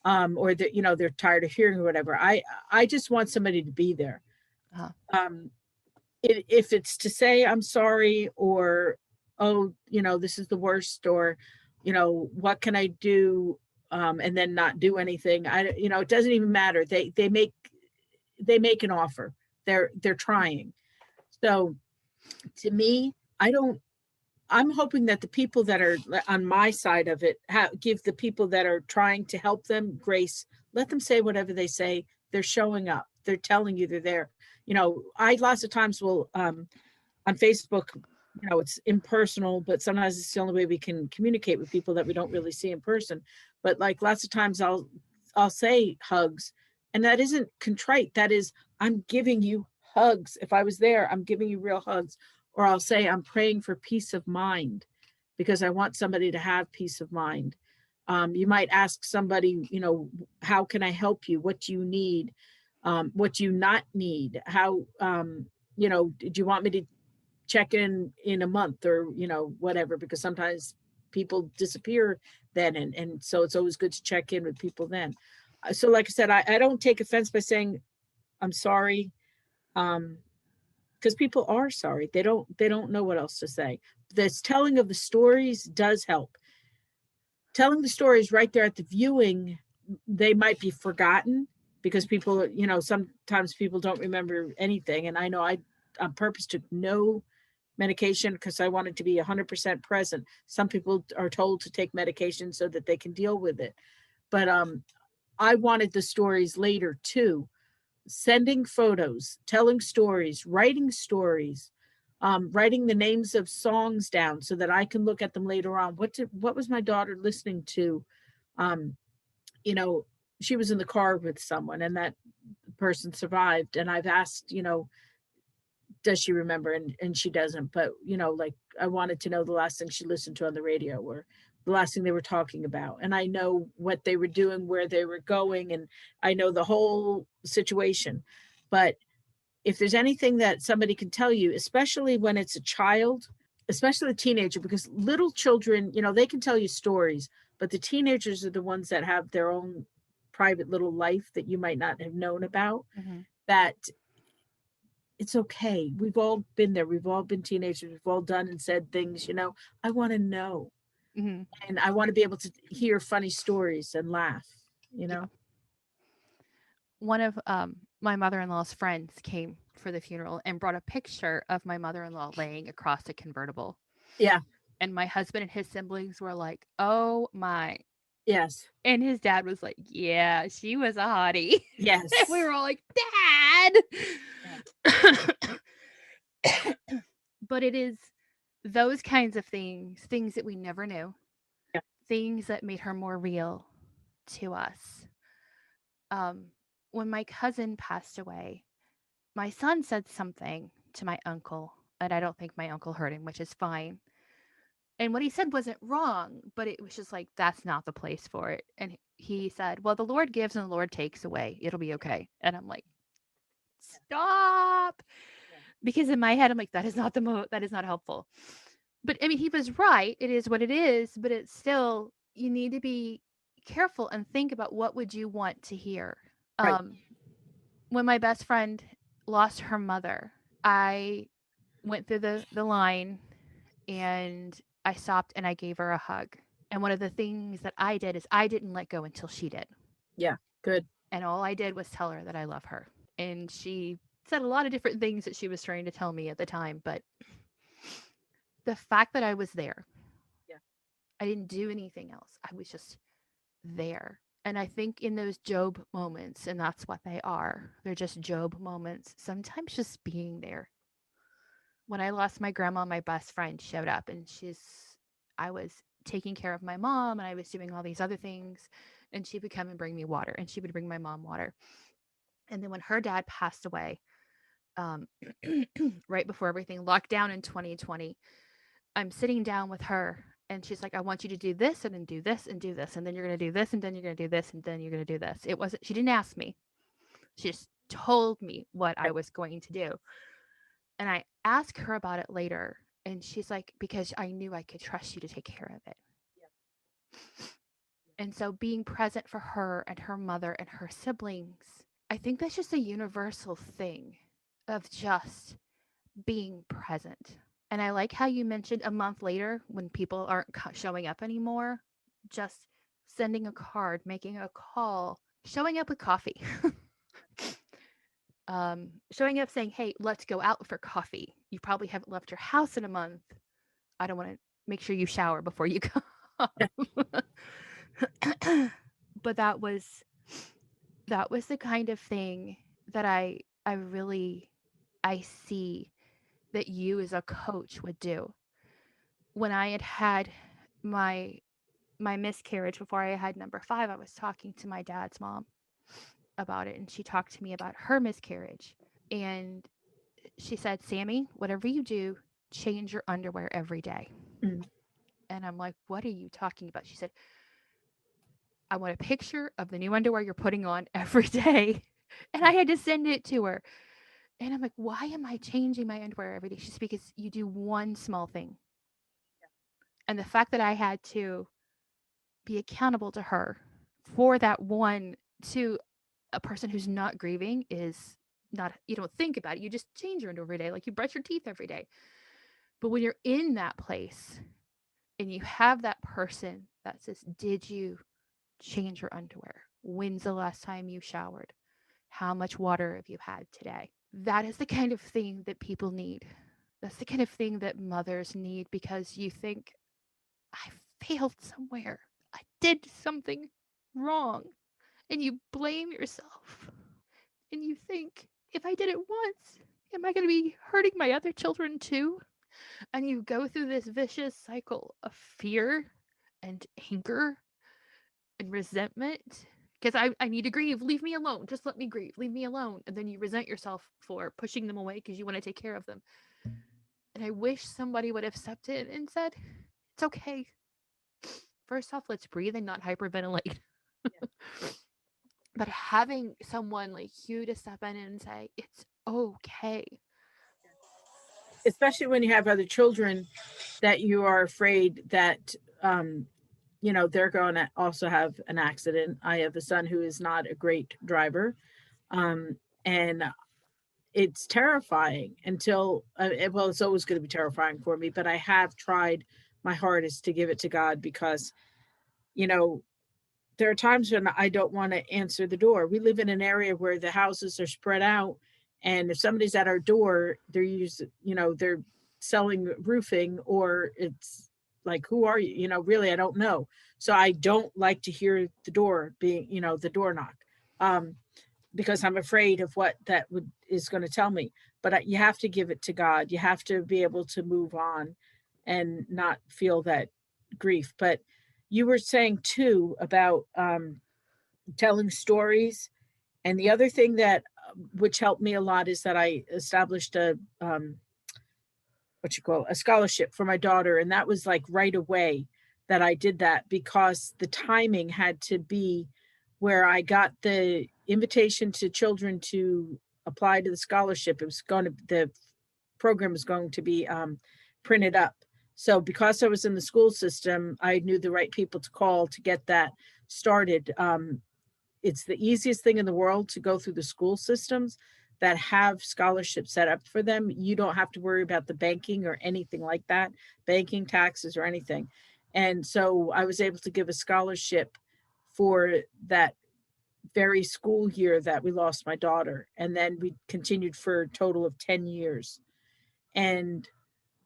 S2: or that they're tired of hearing or whatever. I just want somebody to be there.
S1: Uh-huh.
S2: If it's to say I'm sorry, or oh, this is the worst, or what can I do, and then not do anything. It doesn't even matter. They make an offer. They're trying. So to me, I'm hoping that the people that are on my side of it give the people that are trying to help them grace. Let them say whatever they say. They're showing up. They're telling you they're there. I lots of times will on Facebook, it's impersonal, but sometimes it's the only way we can communicate with people that we don't really see in person. But like lots of times I'll say hugs, and that isn't contrite. That is, I'm giving you hugs. If I was there, I'm giving you real hugs. Or I'll say, I'm praying for peace of mind because I want somebody to have peace of mind. You might ask somebody, how can I help you? What do you need? What do you not need? How, did you want me to check in a month, or whatever, because sometimes people disappear then, and so it's always good to check in with people then. So like I said, I don't take offense by saying I'm sorry, because people are sorry. They don't know what else to say. This telling of the stories does help. Telling the stories right there at the viewing, they might be forgotten because people, sometimes people don't remember anything. And I know I on purpose took no medication because I wanted to be 100% present. Some people are told to take medication so that they can deal with it. But I wanted the stories later too. Sending photos, telling stories, writing stories, writing the names of songs down so that I can look at them later on. What was my daughter listening to? Um, she was in the car with someone, and that person survived. And I've asked, does she remember? And she doesn't. But like I wanted to know the last thing she listened to on the radio, or the last thing they were talking about. And I know what they were doing, where they were going, and I know the whole situation. But if there's anything that somebody can tell you, especially when it's a child, especially a teenager, because little children, they can tell you stories, but the teenagers are the ones that have their own private little life that you might not have known about.
S1: Mm-hmm.
S2: That it's okay. We've all been there. We've all been teenagers. We've all done and said things, I want to know.
S1: Mm-hmm.
S2: And I want to be able to hear funny stories and laugh,
S1: Yeah. One of my mother-in-law's friends came for the funeral and brought a picture of my mother-in-law laying across a convertible.
S2: Yeah.
S1: And my husband and his siblings were like, oh my.
S2: Yes.
S1: And his dad was like, yeah, she was a hottie.
S2: Yes.
S1: And we were all like,
S2: Yeah.
S1: Dad. But it is those kinds of things that we never knew,
S2: Yeah.
S1: things that made her more real to us. Um, when my cousin passed away, my son said something to my uncle, and I don't think my uncle heard him, which is fine. And what he said wasn't wrong, but it was just like, that's not the place for it. And he said, well, the Lord gives and the Lord takes away. It'll be okay. And I'm like, stop.
S2: Yeah.
S1: Because in my head, I'm like, that is not that is not helpful. But I mean, he was right. It is what it is, but it's still, you need to be careful and think about what would you want to hear.
S2: Right.
S1: When my best friend lost her mother, I went through the line and I stopped and I gave her a hug. And one of the things that I did is I didn't let go until she did.
S2: Yeah. Good.
S1: And all I did was tell her that I love her. And she said a lot of different things that she was trying to tell me at the time, but the fact that I was there,
S2: Yeah.
S1: I didn't do anything else. I was just there. And I think in those Job moments, and that's what they are, they're just Job moments, sometimes just being there. When I lost my grandma, my best friend showed up and I was taking care of my mom and I was doing all these other things. And she would come and bring me water and she would bring my mom water. And then when her dad passed away, um, right before everything locked down in 2020, I'm sitting down with her and she's like, I want you to do this and then do this and do this. And then you're going to do this and then you're going to do this and then you're going to do this. It wasn't, she didn't ask me. She just told me what I
S2: Right.
S1: was going to do. And I asked her about it later. And she's like, because I knew I could trust you to take care of it.
S2: Yeah.
S1: And so being present for her and her mother and her siblings, I think that's just a universal thing of just being present. And I like how you mentioned a month later when people aren't showing up anymore, just sending a card, making a call, showing up with coffee. Showing up saying, hey, let's go out for coffee. You probably haven't left your house in a month. I don't want to make sure you shower before you come. But that was the kind of thing that I really I see that you as a coach would do. When I had my miscarriage before I had number 5, I was talking to my dad's mom about it and she talked to me about her miscarriage. And she said, Sammy, whatever you do, change your underwear every day.
S2: Mm.
S1: And I'm like, what are you talking about? She said, I want a picture of the new underwear you're putting on every day. And I had to send it to her. And I'm like, why am I changing my underwear every day? She's because you do one small thing. And the fact that I had to be accountable to her for that one, to a person who's not grieving, is not, you don't think about it. You just change your underwear every day, like you brush your teeth every day. But when you're in that place and you have that person that says, did you change your underwear? When's the last time you showered? How much water have you had today? That is the kind of thing that people need. That's the kind of thing that mothers need, because you think, I failed somewhere. I did something wrong. And you blame yourself. And you think, if I did it once, am I going to be hurting my other children too? And you go through this vicious cycle of fear and anger and resentment. Because I need to grieve. Leave me alone. Just let me grieve. Leave me alone. And then you resent yourself for pushing them away because you want to take care of them. And I wish somebody would have stepped in and said, it's okay. First off, let's breathe and not hyperventilate.
S2: Yeah.
S1: But having someone like you to step in and say, it's okay.
S2: Especially when you have other children that you are afraid that they're going to also have an accident. I have a son who is not a great driver, and it's terrifying until well, it's always going to be terrifying for me, but I have tried my hardest to give it to God, because there are times when I don't want to answer the door. We live in an area where the houses are spread out, and if somebody's at our door, they're selling roofing, or it's like, who are you? Really, I don't know. So I don't like to hear the door being, the door knock, because I'm afraid of what that is going to tell me. But you have to give it to God. You have to be able to move on and not feel that grief. But you were saying too about telling stories. And the other thing that which helped me a lot is that I established a a scholarship for my daughter, and that was like right away that I did that, because the timing had to be where I got the invitation to children to apply to the scholarship. It was going to the program was going to be printed up. So because I was in the school system, I knew the right people to call to get that started. It's the easiest thing in the world to go through the school systems that have scholarships set up for them. You don't have to worry about the banking or anything like that, banking, taxes, or anything. And so I was able to give a scholarship for that very school year that we lost my daughter. And then we continued for a total of 10 years. And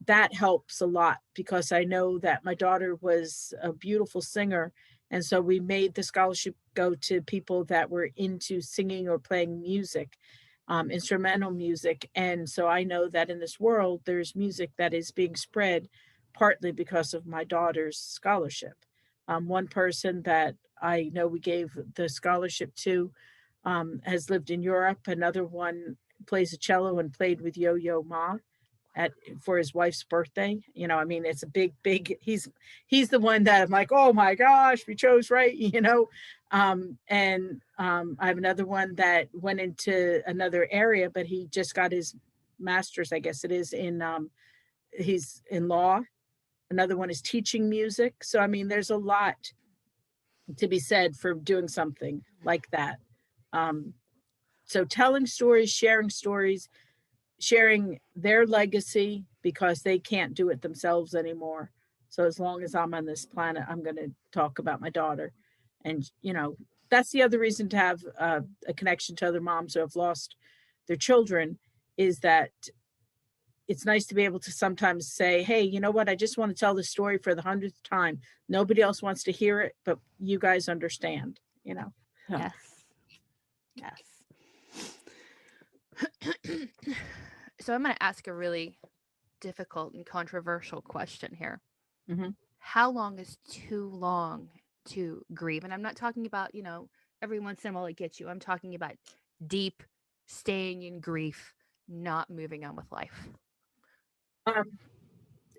S2: that helps a lot, because I know that my daughter was a beautiful singer. And so we made the scholarship go to people that were into singing or playing music, instrumental music. And so I know that in this world, there's music that is being spread partly because of my daughter's scholarship. One person that I know we gave the scholarship to has lived in Europe. Another one plays a cello and played with Yo-Yo Ma for his wife's birthday. I mean, it's a big, he's the one that I'm like, oh my gosh, we chose right, and I have another one that went into another area, but he just got his master's, I guess it is, in he's in law. Another one is teaching music. So I mean, there's a lot to be said for doing something like that. So telling stories, sharing their legacy, because they can't do it themselves anymore. So as long as I'm on this planet, I'm going to talk about my daughter. And, that's the other reason to have a connection to other moms who have lost their children, is that it's nice to be able to sometimes say, hey, you know what? I just want to tell the story for the 100th time. Nobody else wants to hear it, but you guys understand, So.
S1: Yes. Yes. So I'm going to ask a really difficult and controversial question here.
S2: Mm-hmm.
S1: How long is too long to grieve? And I'm not talking about, every once in a while it gets you. I'm talking about deep, staying in grief, not moving on with life.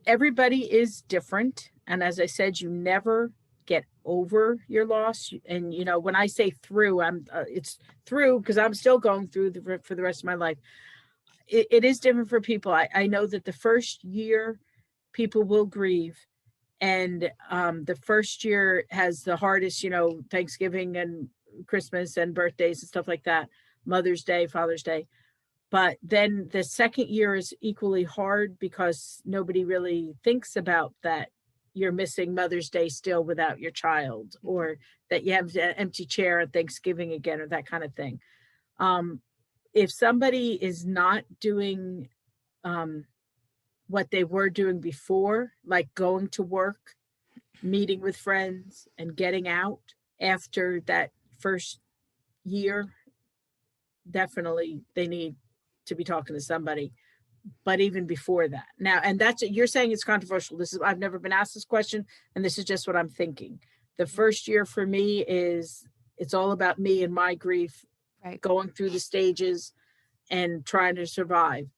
S2: Everybody is different. And as I said, you never get over your loss. And, when I say through, it's through because I'm still going through for the rest of my life. It is different for people. I know that the first year people will grieve. And the first year has the hardest, Thanksgiving and Christmas and birthdays and stuff like that, Mother's Day, Father's Day. But then the second year is equally hard, because nobody really thinks about that you're missing Mother's Day still without your child, or that you have an empty chair at Thanksgiving again, or that kind of thing. If somebody is not doing what they were doing before, like going to work, meeting with friends, and getting out after that first year, definitely they need to be talking to somebody. But even before that now, and that's, you're saying it's controversial. I've never been asked this question, and this is just what I'm thinking. The first year for me it's all about me and my grief,
S1: right,
S2: going through the stages and trying to survive.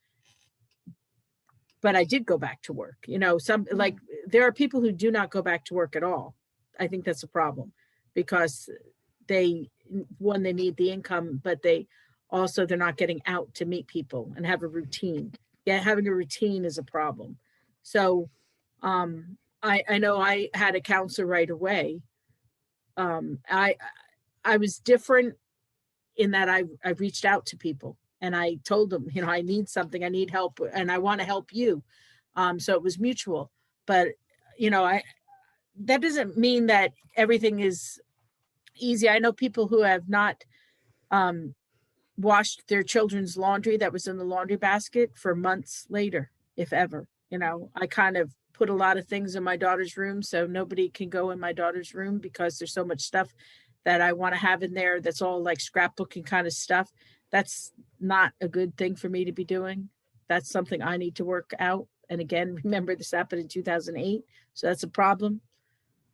S2: But I did go back to work. Like there are people who do not go back to work at all. I think that's a problem, because they need the income, but they're not getting out to meet people and have a routine. Yeah, having a routine is a problem. So I know I had a counselor right away. I was different in that I reached out to people and I told them, I need something, I need help, and I want to help you. So it was mutual. But that doesn't mean that everything is easy. I know people who have not washed their children's laundry that was in the laundry basket for months later, if ever. I kind of put a lot of things in my daughter's room, so nobody can go in my daughter's room because there's so much stuff that I want to have in there that's all like scrapbooking kind of stuff. That's not a good thing for me to be doing. That's something I need to work out. And again, remember this happened in 2008, so that's a problem.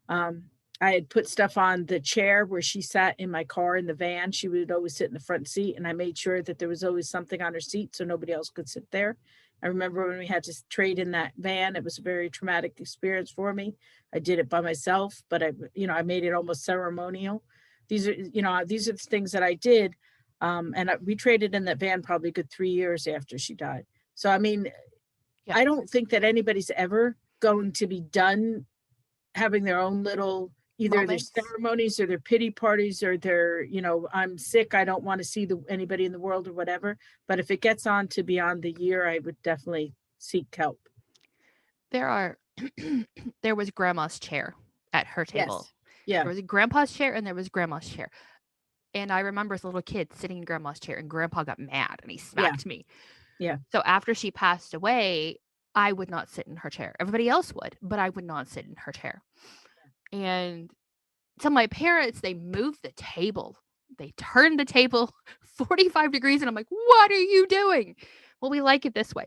S2: I had put stuff on the chair where she sat in my car in the van. She would always sit in the front seat, and I made sure that there was always something on her seat so nobody else could sit there. I remember when we had to trade in that van, it was a very traumatic experience for me. I did it by myself, but I made it almost ceremonial. These are the things that I did. We traded in that van probably a good 3 years after she died. So, I mean,
S1: Yeah.
S2: I don't think that anybody's ever going to be done having their own little, either
S1: Moments.
S2: their ceremonies or their pity parties or their, I'm sick, I don't want to see anybody in the world or whatever. But if it gets on to beyond the year, I would definitely seek help.
S1: There was grandma's chair at her table.
S2: Yes. Yeah.
S1: There was a grandpa's chair and there was grandma's chair. And I remember as a little kid sitting in grandma's chair, and grandpa got mad and he smacked me.
S2: Yeah.
S1: So after she passed away, I would not sit in her chair. Everybody else would, but I would not sit in her chair. And so my parents, they moved the table. They turned the table 45 degrees, and I'm like, what are you doing? Well, we like it this way.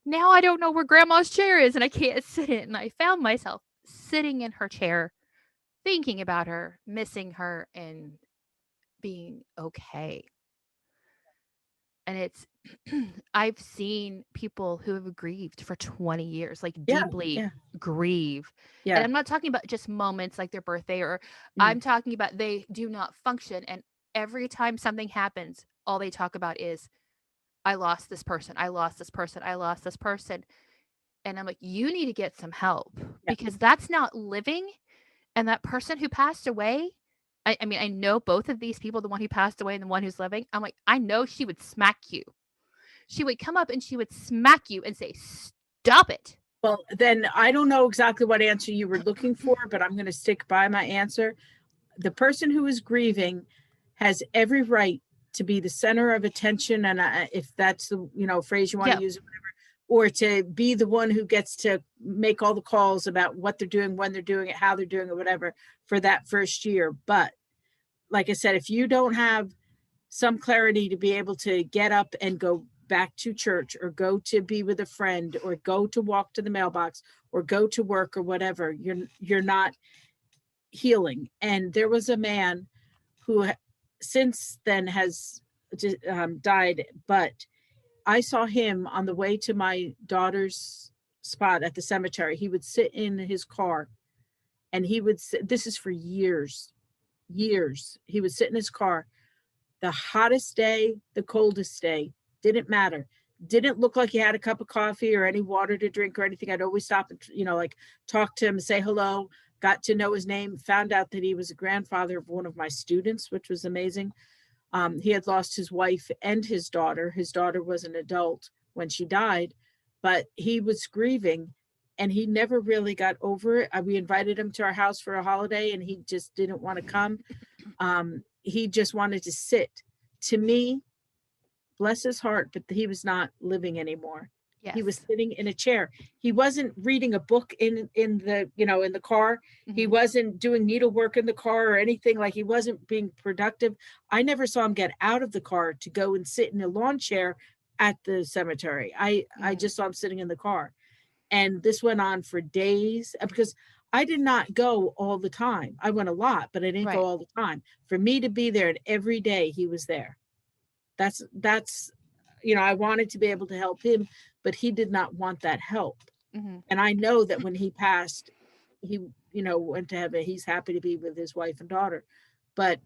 S1: Now I don't know where grandma's chair is, and I can't sit in it. And I found myself sitting in her chair, thinking about her, missing her, and being okay. And it's, I've seen people who have grieved for 20 years, like deeply grieve.
S2: Yeah.
S1: And I'm not talking about just moments like their birthday, or I'm talking about they do not function. And every time something happens, all they talk about is, I lost this person. I lost this person. I lost this person. And I'm like, you need to get some help because that's not living. And that person who passed away, I mean, I know both of these people, the one who passed away and the one who's living. I'm like, I know she would smack you. She would come up and she would smack you and say, stop it.
S2: Well, then I don't know exactly what answer you were looking for, but I'm going to stick by my answer. The person who is grieving has every right to be the center of attention. And if that's the phrase you want to use, or whatever, or to be the one who gets to make all the calls about what they're doing, when they're doing it, how they're doing it, whatever, for that first year. But like I said, if you don't have some clarity to be able to get up and go back to church, or go to be with a friend, or go to walk to the mailbox, or go to work, or whatever, you're not healing. And there was a man who since then has died, but I saw him on the way to my daughter's spot at the cemetery. He would sit in his car, and he would sit, this is for years, he would sit in his car, the hottest day, the coldest day, didn't matter. Didn't look like he had a cup of coffee or any water to drink or anything. I'd always stop and, talk to him, say hello, got to know his name, found out that he was a grandfather of one of my students, which was amazing. He had lost his wife and his daughter. His daughter was an adult when she died, but he was grieving, and he never really got over it. We invited him to our house for a holiday, and he just didn't want to come. He just wanted to sit. To me, bless his heart, but he was not living anymore. Yes. He was sitting in a chair. He wasn't reading a book in the car. Mm-hmm. He wasn't doing needlework in the car or anything. Like, he wasn't being productive. I never saw him get out of the car to go and sit in a lawn chair at the cemetery. I just saw him sitting in the car. And this went on for days, because I did not go all the time. I went a lot, but I didn't go all the time. For me to be there, and every day he was there. That's I wanted to be able to help him, but he did not want that help. Mm-hmm. And I know that when he passed, he, went to heaven. He's happy to be with his wife and daughter. But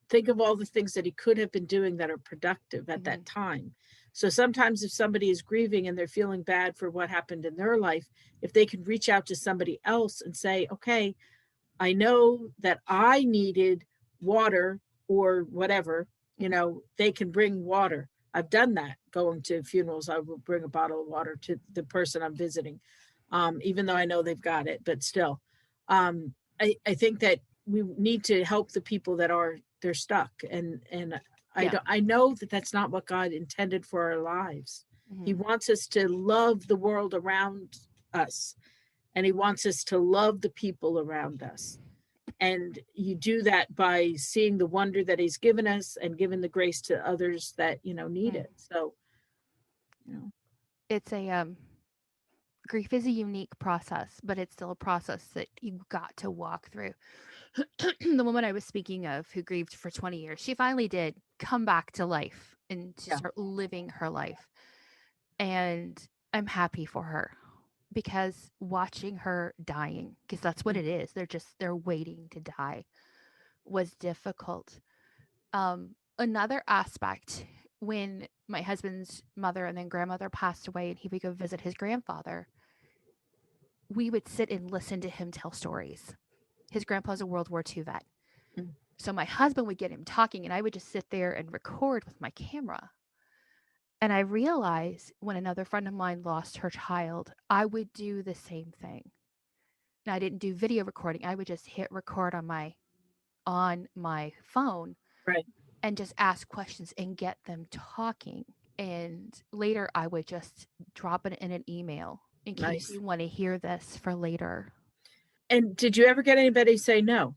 S2: think of all the things that he could have been doing that are productive at that time. So sometimes if somebody is grieving and they're feeling bad for what happened in their life, if they could reach out to somebody else and say, okay, I know that I needed water or whatever, they can bring water. I've done that. Going to funerals, I will bring a bottle of water to the person I'm visiting, even though I know they've got it. But still, I think that we need to help the people that they're stuck. And I know that that's not what God intended for our lives. He wants us to love the world around us, and he wants us to love the people around us. And you do that by seeing the wonder that he's given us and giving the grace to others that, need it. So,
S1: It's a grief is a unique process, but it's still a process that you've got to walk through. The woman I was speaking of who grieved for 20 years, she finally did come back to life and to start living her life. And I'm happy for her, because watching her dying, because that's what it is, they're waiting to die, was difficult. Another aspect, when my husband's mother and then grandmother passed away and he would go visit his grandfather, we would sit and listen to him tell stories. His grandpa's a World War II vet. So my husband would get him talking and I would just sit there and record with my camera. And I realized when another friend of mine lost her child, I would do the same thing. Now, I didn't do video recording. I would just hit record on my phone,
S2: right,
S1: and just ask questions and get them talking. And later I would just drop it in an email in case you want to hear this for later.
S2: And did you ever get anybody say no?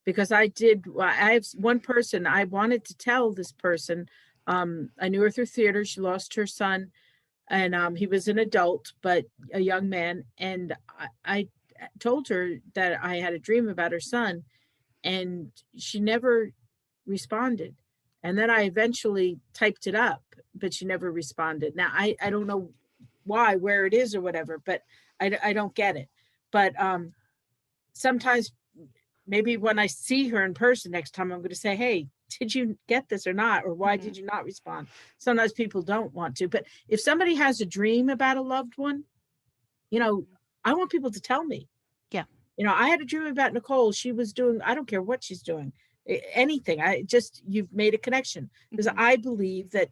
S2: Because I did. I have one person I wanted to tell this person. I knew her through theater. She lost her son, and he was an adult, but a young man. And I told her that I had a dream about her son, and she never responded. And then I eventually typed it up, but she never responded. Now, I don't know why, where it is or whatever, but I don't get it. But sometimes maybe when I see her in person next time, I'm going to say, hey, did you get this or not? Or why did you not respond? Sometimes people don't want to. But if somebody has a dream about a loved one, I want people to tell me.
S1: Yeah.
S2: I had a dream about Nicole. She was doing, I don't care what she's doing, anything. You've made a connection, because I believe that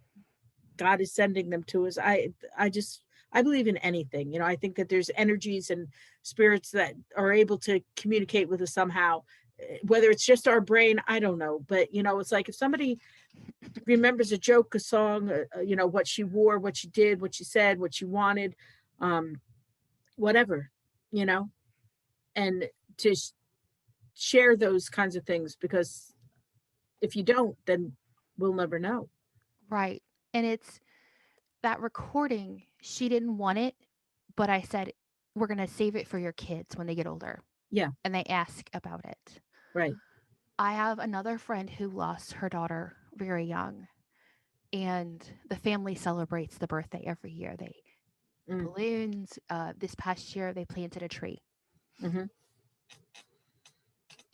S2: God is sending them to us. I believe in anything. I think that there's energies and spirits that are able to communicate with us somehow, whether it's just our brain, I don't know. But, it's like if somebody remembers a joke, a song, what she wore, what she did, what she said, what she wanted, whatever, and to share those kinds of things, because if you don't, then we'll never know.
S1: Right. And it's that recording, she didn't want it, but I said, we're going to save it for your kids when they get older.
S2: Yeah.
S1: And they ask about it.
S2: Right.
S1: I have another friend who lost her daughter very young, and the family celebrates the birthday every year. They balloons. This past year, they planted a tree.
S2: Mm-hmm.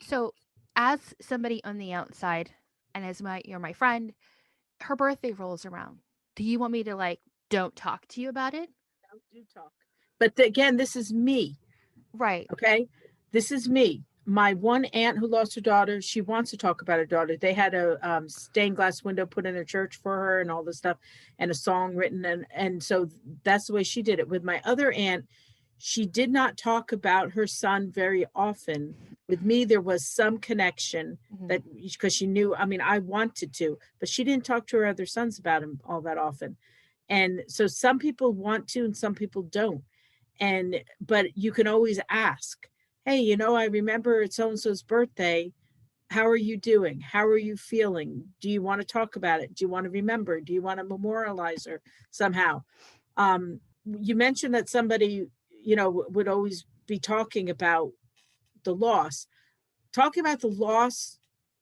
S1: So, as somebody on the outside, and as you're my friend, her birthday rolls around. Do you want me to don't talk to you about it?
S2: No, do talk. But again, this is me.
S1: Right.
S2: Okay. This is me. My one aunt who lost her daughter, she wants to talk about her daughter. They had a stained glass window put in their church for her and all this stuff, and a song written. And so that's the way she did it. With my other aunt, she did not talk about her son very often. With me, there was some connection that, because she knew, I wanted to, but she didn't talk to her other sons about him all that often. And so some people want to and some people don't. But you can always ask, hey, I remember it's so-and-so's birthday. How are you doing? How are you feeling? Do you want to talk about it? Do you want to remember? Do you want to memorialize her somehow? You mentioned that somebody, would always be talking about the loss. Talking about the loss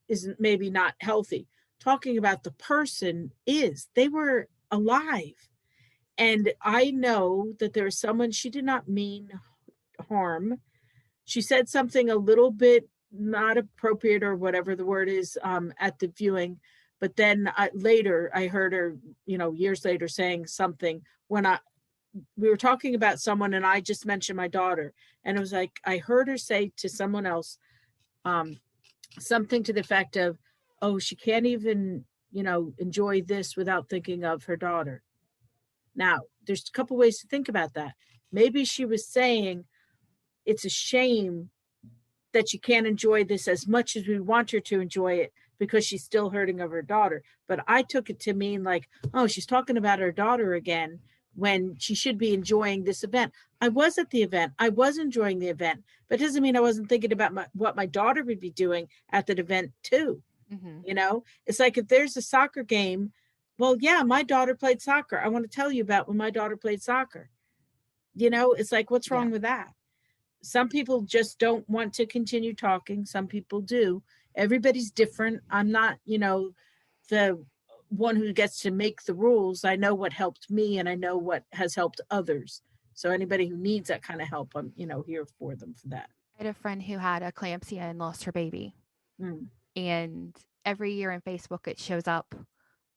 S2: isn't maybe not healthy. Talking about the person is. They were alive. And I know that there is someone, she did not mean harm. She said something a little bit not appropriate or whatever the word is at the viewing. But then later I heard her, years later saying something when we were talking about someone and I just mentioned my daughter. And it was like, I heard her say to someone else something to the effect of, oh, she can't even, enjoy this without thinking of her daughter. Now, there's a couple ways to think about that. Maybe she was saying it's a shame that you can't enjoy this as much as we want her to enjoy it, because she's still hurting over her daughter. But I took it to mean like, oh, she's talking about her daughter again when she should be enjoying this event. I was at the event. I was enjoying the event, but it doesn't mean I wasn't thinking about what my daughter would be doing at that event too.
S1: Mm-hmm.
S2: You know, it's like if there's a soccer game, well, yeah, my daughter played soccer. I want to tell you about when my daughter played soccer. You know, it's like, what's
S1: Yeah.
S2: wrong with that? Some people just don't want to continue talking. Some people do. Everybody's different. I'm not, the one who gets to make the rules. I know what helped me and I know what has helped others. So anybody who needs that kind of help, I'm, here for them for that.
S1: I had a friend who had eclampsia and lost her baby.
S2: Mm.
S1: And every year in Facebook, it shows up,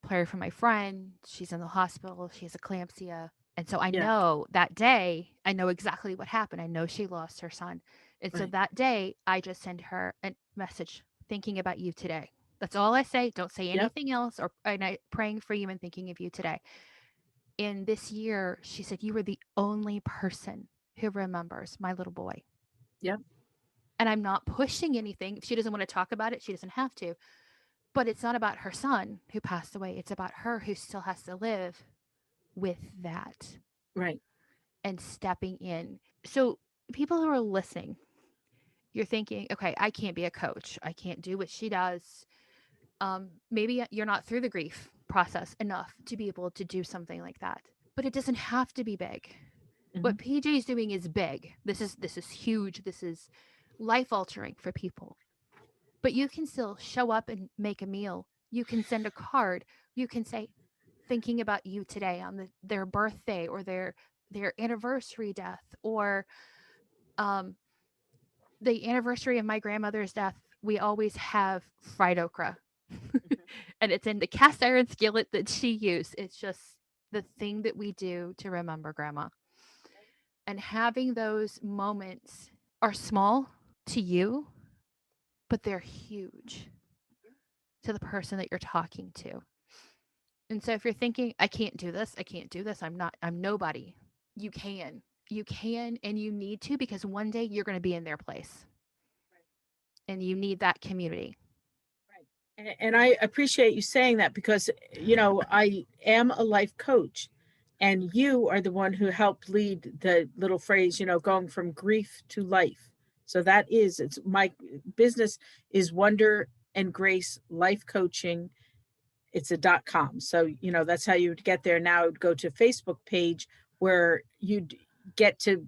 S1: prayer for my friend. She's in the hospital. She has eclampsia. And so I
S2: Yeah.
S1: know that day, I know exactly what happened. I know she lost her son. And so
S2: Right.
S1: that day, I just send her a message thinking about you today. That's all I say. Don't say
S2: Yep.
S1: anything else, or and I praying for you and thinking of you today. In this year, she said, you were the only person who remembers my little boy.
S2: Yep.
S1: And I'm not pushing anything. If she doesn't want to talk about it, she doesn't have to. But it's not about her son who passed away. It's about her who still has to live with that.
S2: Right.
S1: And stepping in. So people who are listening, you're thinking, okay, I can't be a coach. I can't do what she does. Maybe you're not through the grief process enough to be able to do something like that. But it doesn't have to be big.
S2: Mm-hmm.
S1: What PJ is doing is big. This is huge. This is life altering for people. But you can still show up and make a meal. You can send a card. You can say, thinking about you today on their birthday or their anniversary death, or the anniversary of my grandmother's death. We always have fried okra. And it's in the cast iron skillet that she used. It's just the thing that we do to remember grandma. And having those moments are small to you, but they're huge to the person that you're talking to. And so if you're thinking, I can't do this, I'm nobody, you can. You can and you need to, because one day you're going to be in their place. And you need that community.
S2: Right. And I appreciate you saying that because, I am a life coach and you are the one who helped lead the little phrase, going from grief to life. So it's my business is Wonder and Grace Life Coaching. It's a .com. So, that's how you would get there. Now I would go to Facebook page where you'd get a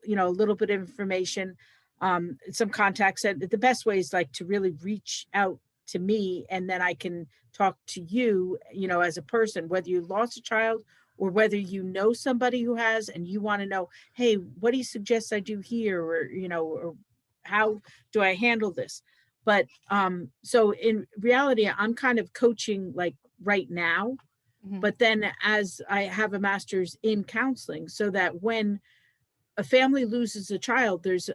S2: little bit of information, some contacts. And the best way is like to really reach out to me, and then I can talk to you, as a person, whether you lost a child or whether you know somebody who has, and you want to know, hey, what do you suggest I do here? Or, or how do I handle this? But so in reality, I'm kind of coaching like right now,
S1: Mm-hmm.
S2: but then as I have a master's in counseling, so that when a family loses a child, there's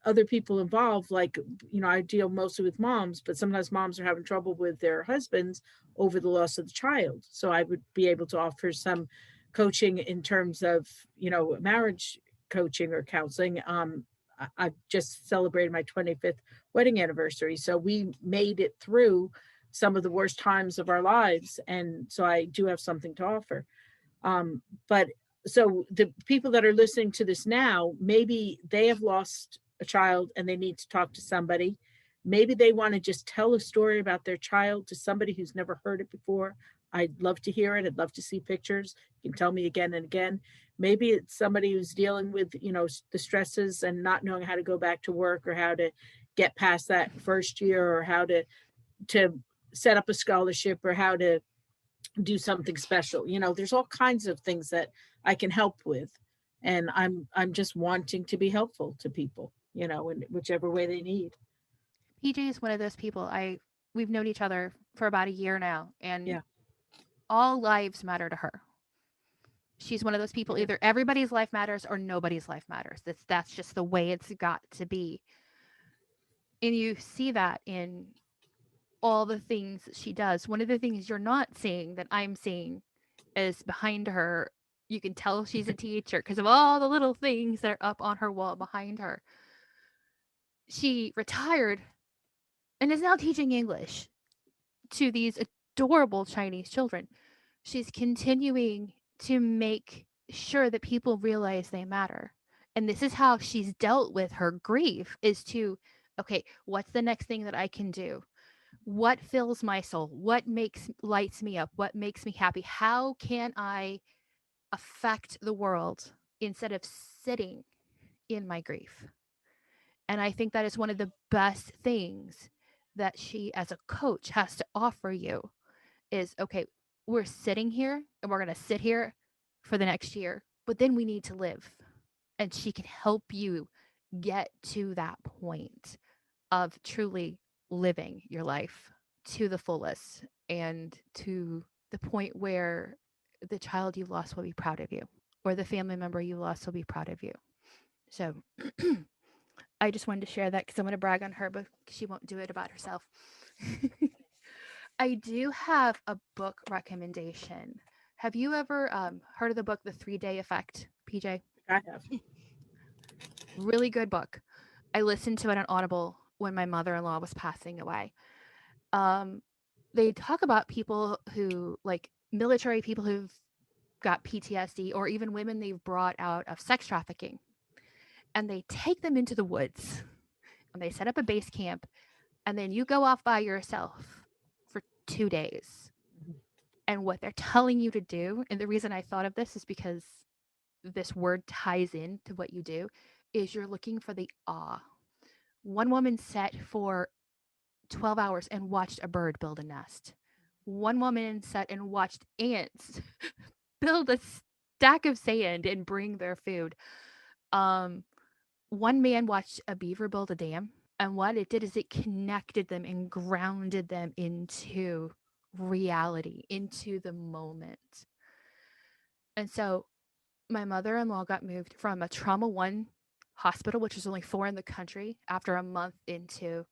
S2: other people involved. Like, I deal mostly with moms, but sometimes moms are having trouble with their husbands over the loss of the child. So I would be able to offer some coaching in terms of, marriage coaching or counseling. I've just celebrated my 25th wedding anniversary. So we made it through some of the worst times of our lives. And so I do have something to offer. But so the people that are listening to this now, maybe they have lost a child and they need to talk to somebody. Maybe they want to just tell a story about their child to somebody who's never heard it before. I'd love to hear it. I'd love to see pictures. You can tell me again and again. Maybe it's somebody who's dealing with, the stresses and not knowing how to go back to work or how to get past that first year, or how to set up a scholarship, or how to do something special. There's all kinds of things that I can help with. And I'm just wanting to be helpful to people, in whichever way they need.
S1: PJ is one of those people. We've known each other for about a year now, and
S2: Yeah.
S1: all lives matter to her. She's one of those people,
S2: Yeah.
S1: either everybody's life matters or nobody's life matters. That's just the way it's got to be. And you see that in all the things that she does. One of the things you're not seeing that I'm seeing is behind her. You can tell she's a teacher because of all the little things that are up on her wall behind her. She retired and is now teaching English. to these adorable Chinese children. She's continuing to make sure that people realize they matter. And this is how she's dealt with her grief, is to, okay, what's the next thing that I can do? What fills my soul? What lights me up? What makes me happy? How can I affect the world instead of sitting in my grief? And I think that is one of the best things that she as a coach has to offer you is, okay, we're sitting here and we're going to sit here for the next year, but then we need to live. And she can help you get to that point of truly living your life to the fullest and to the point where the child you lost will be proud of you, or the family member you lost will be proud of you. So I just wanted to share that because I'm going to brag on her, but she won't do it about herself. I do have a book recommendation. Have you ever heard of the book, The 3-Day Effect, PJ?
S2: I have.
S1: Really good book. I listened to it on Audible when my mother-in-law was passing away. They talk about people who, like military people who've got PTSD, or even women they've brought out of sex trafficking. And they take them into the woods and they set up a base camp, and then you go off by yourself for 2 days. And what they're telling you to do, and the reason I thought of this is because this word ties in to what you do, is you're looking for the awe. One woman sat for 12 hours and watched a bird build a nest. One woman sat and watched ants build a stack of sand and bring their food. One man watched a beaver build a dam, and what it did is it connected them and grounded them into reality, into the moment. And so my mother-in-law got moved from a trauma 1 hospital, which was only 4 in the country, after a month, into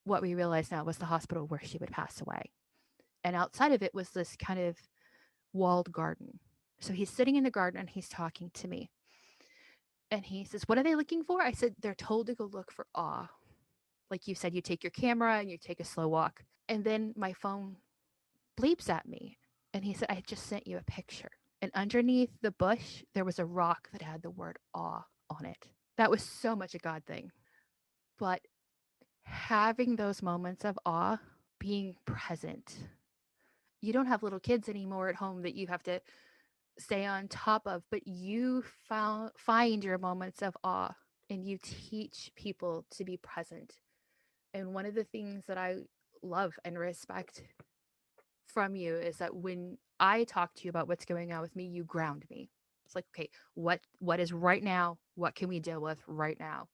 S1: what we realize now was the hospital where she would pass away. And outside of it was this kind of walled garden. So he's sitting in the garden and he's talking to me. And he says, "What are they looking for?" I said, "They're told to go look for awe." Like you said, you take your camera and you take a slow walk. And then my phone bleeps at me. And he said, "I just sent you a picture." And underneath the bush, there was a rock that had the word awe on it. That was so much a God thing. But having those moments of awe, being present. You don't have little kids anymore at home that you have to stay on top of, but you find your moments of awe and you teach people to be present. And one of the things that I love and respect from you is that when I talk to you about what's going on with me, you ground me. It's like, okay, what is right now? What can we deal with right now?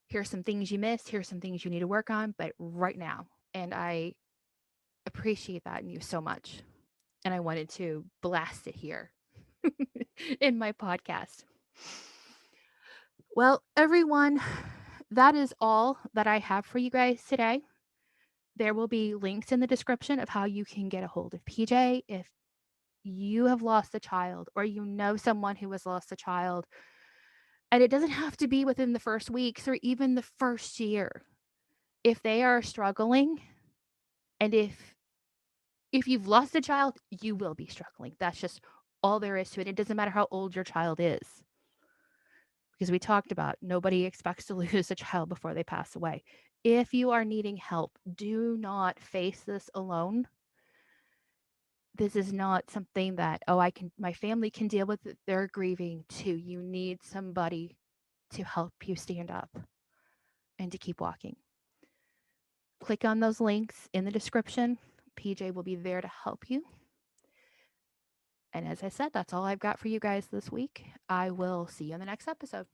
S1: Here's some things you missed. Here's some things you need to work on, but right now. And I appreciate that in you so much. And I wanted to blast it here in my podcast. Well, everyone, that is all that I have for you guys today. There will be links in the description of how you can get a hold of PJ if you have lost a child, or you know someone who has lost a child. And it doesn't have to be within the first weeks or even the first year. If they are struggling, and if you've lost a child, you will be struggling. That's just all there is to it. It doesn't matter how old your child is. Because we talked about nobody expects to lose a child before they pass away. If you are needing help, do not face this alone. This is not something that, my family can deal with it. They're grieving too. You need somebody to help you stand up and to keep walking. Click on those links in the description. PJ will be there to help you. And as I said, that's all I've got for you guys this week. I will see you in the next episode.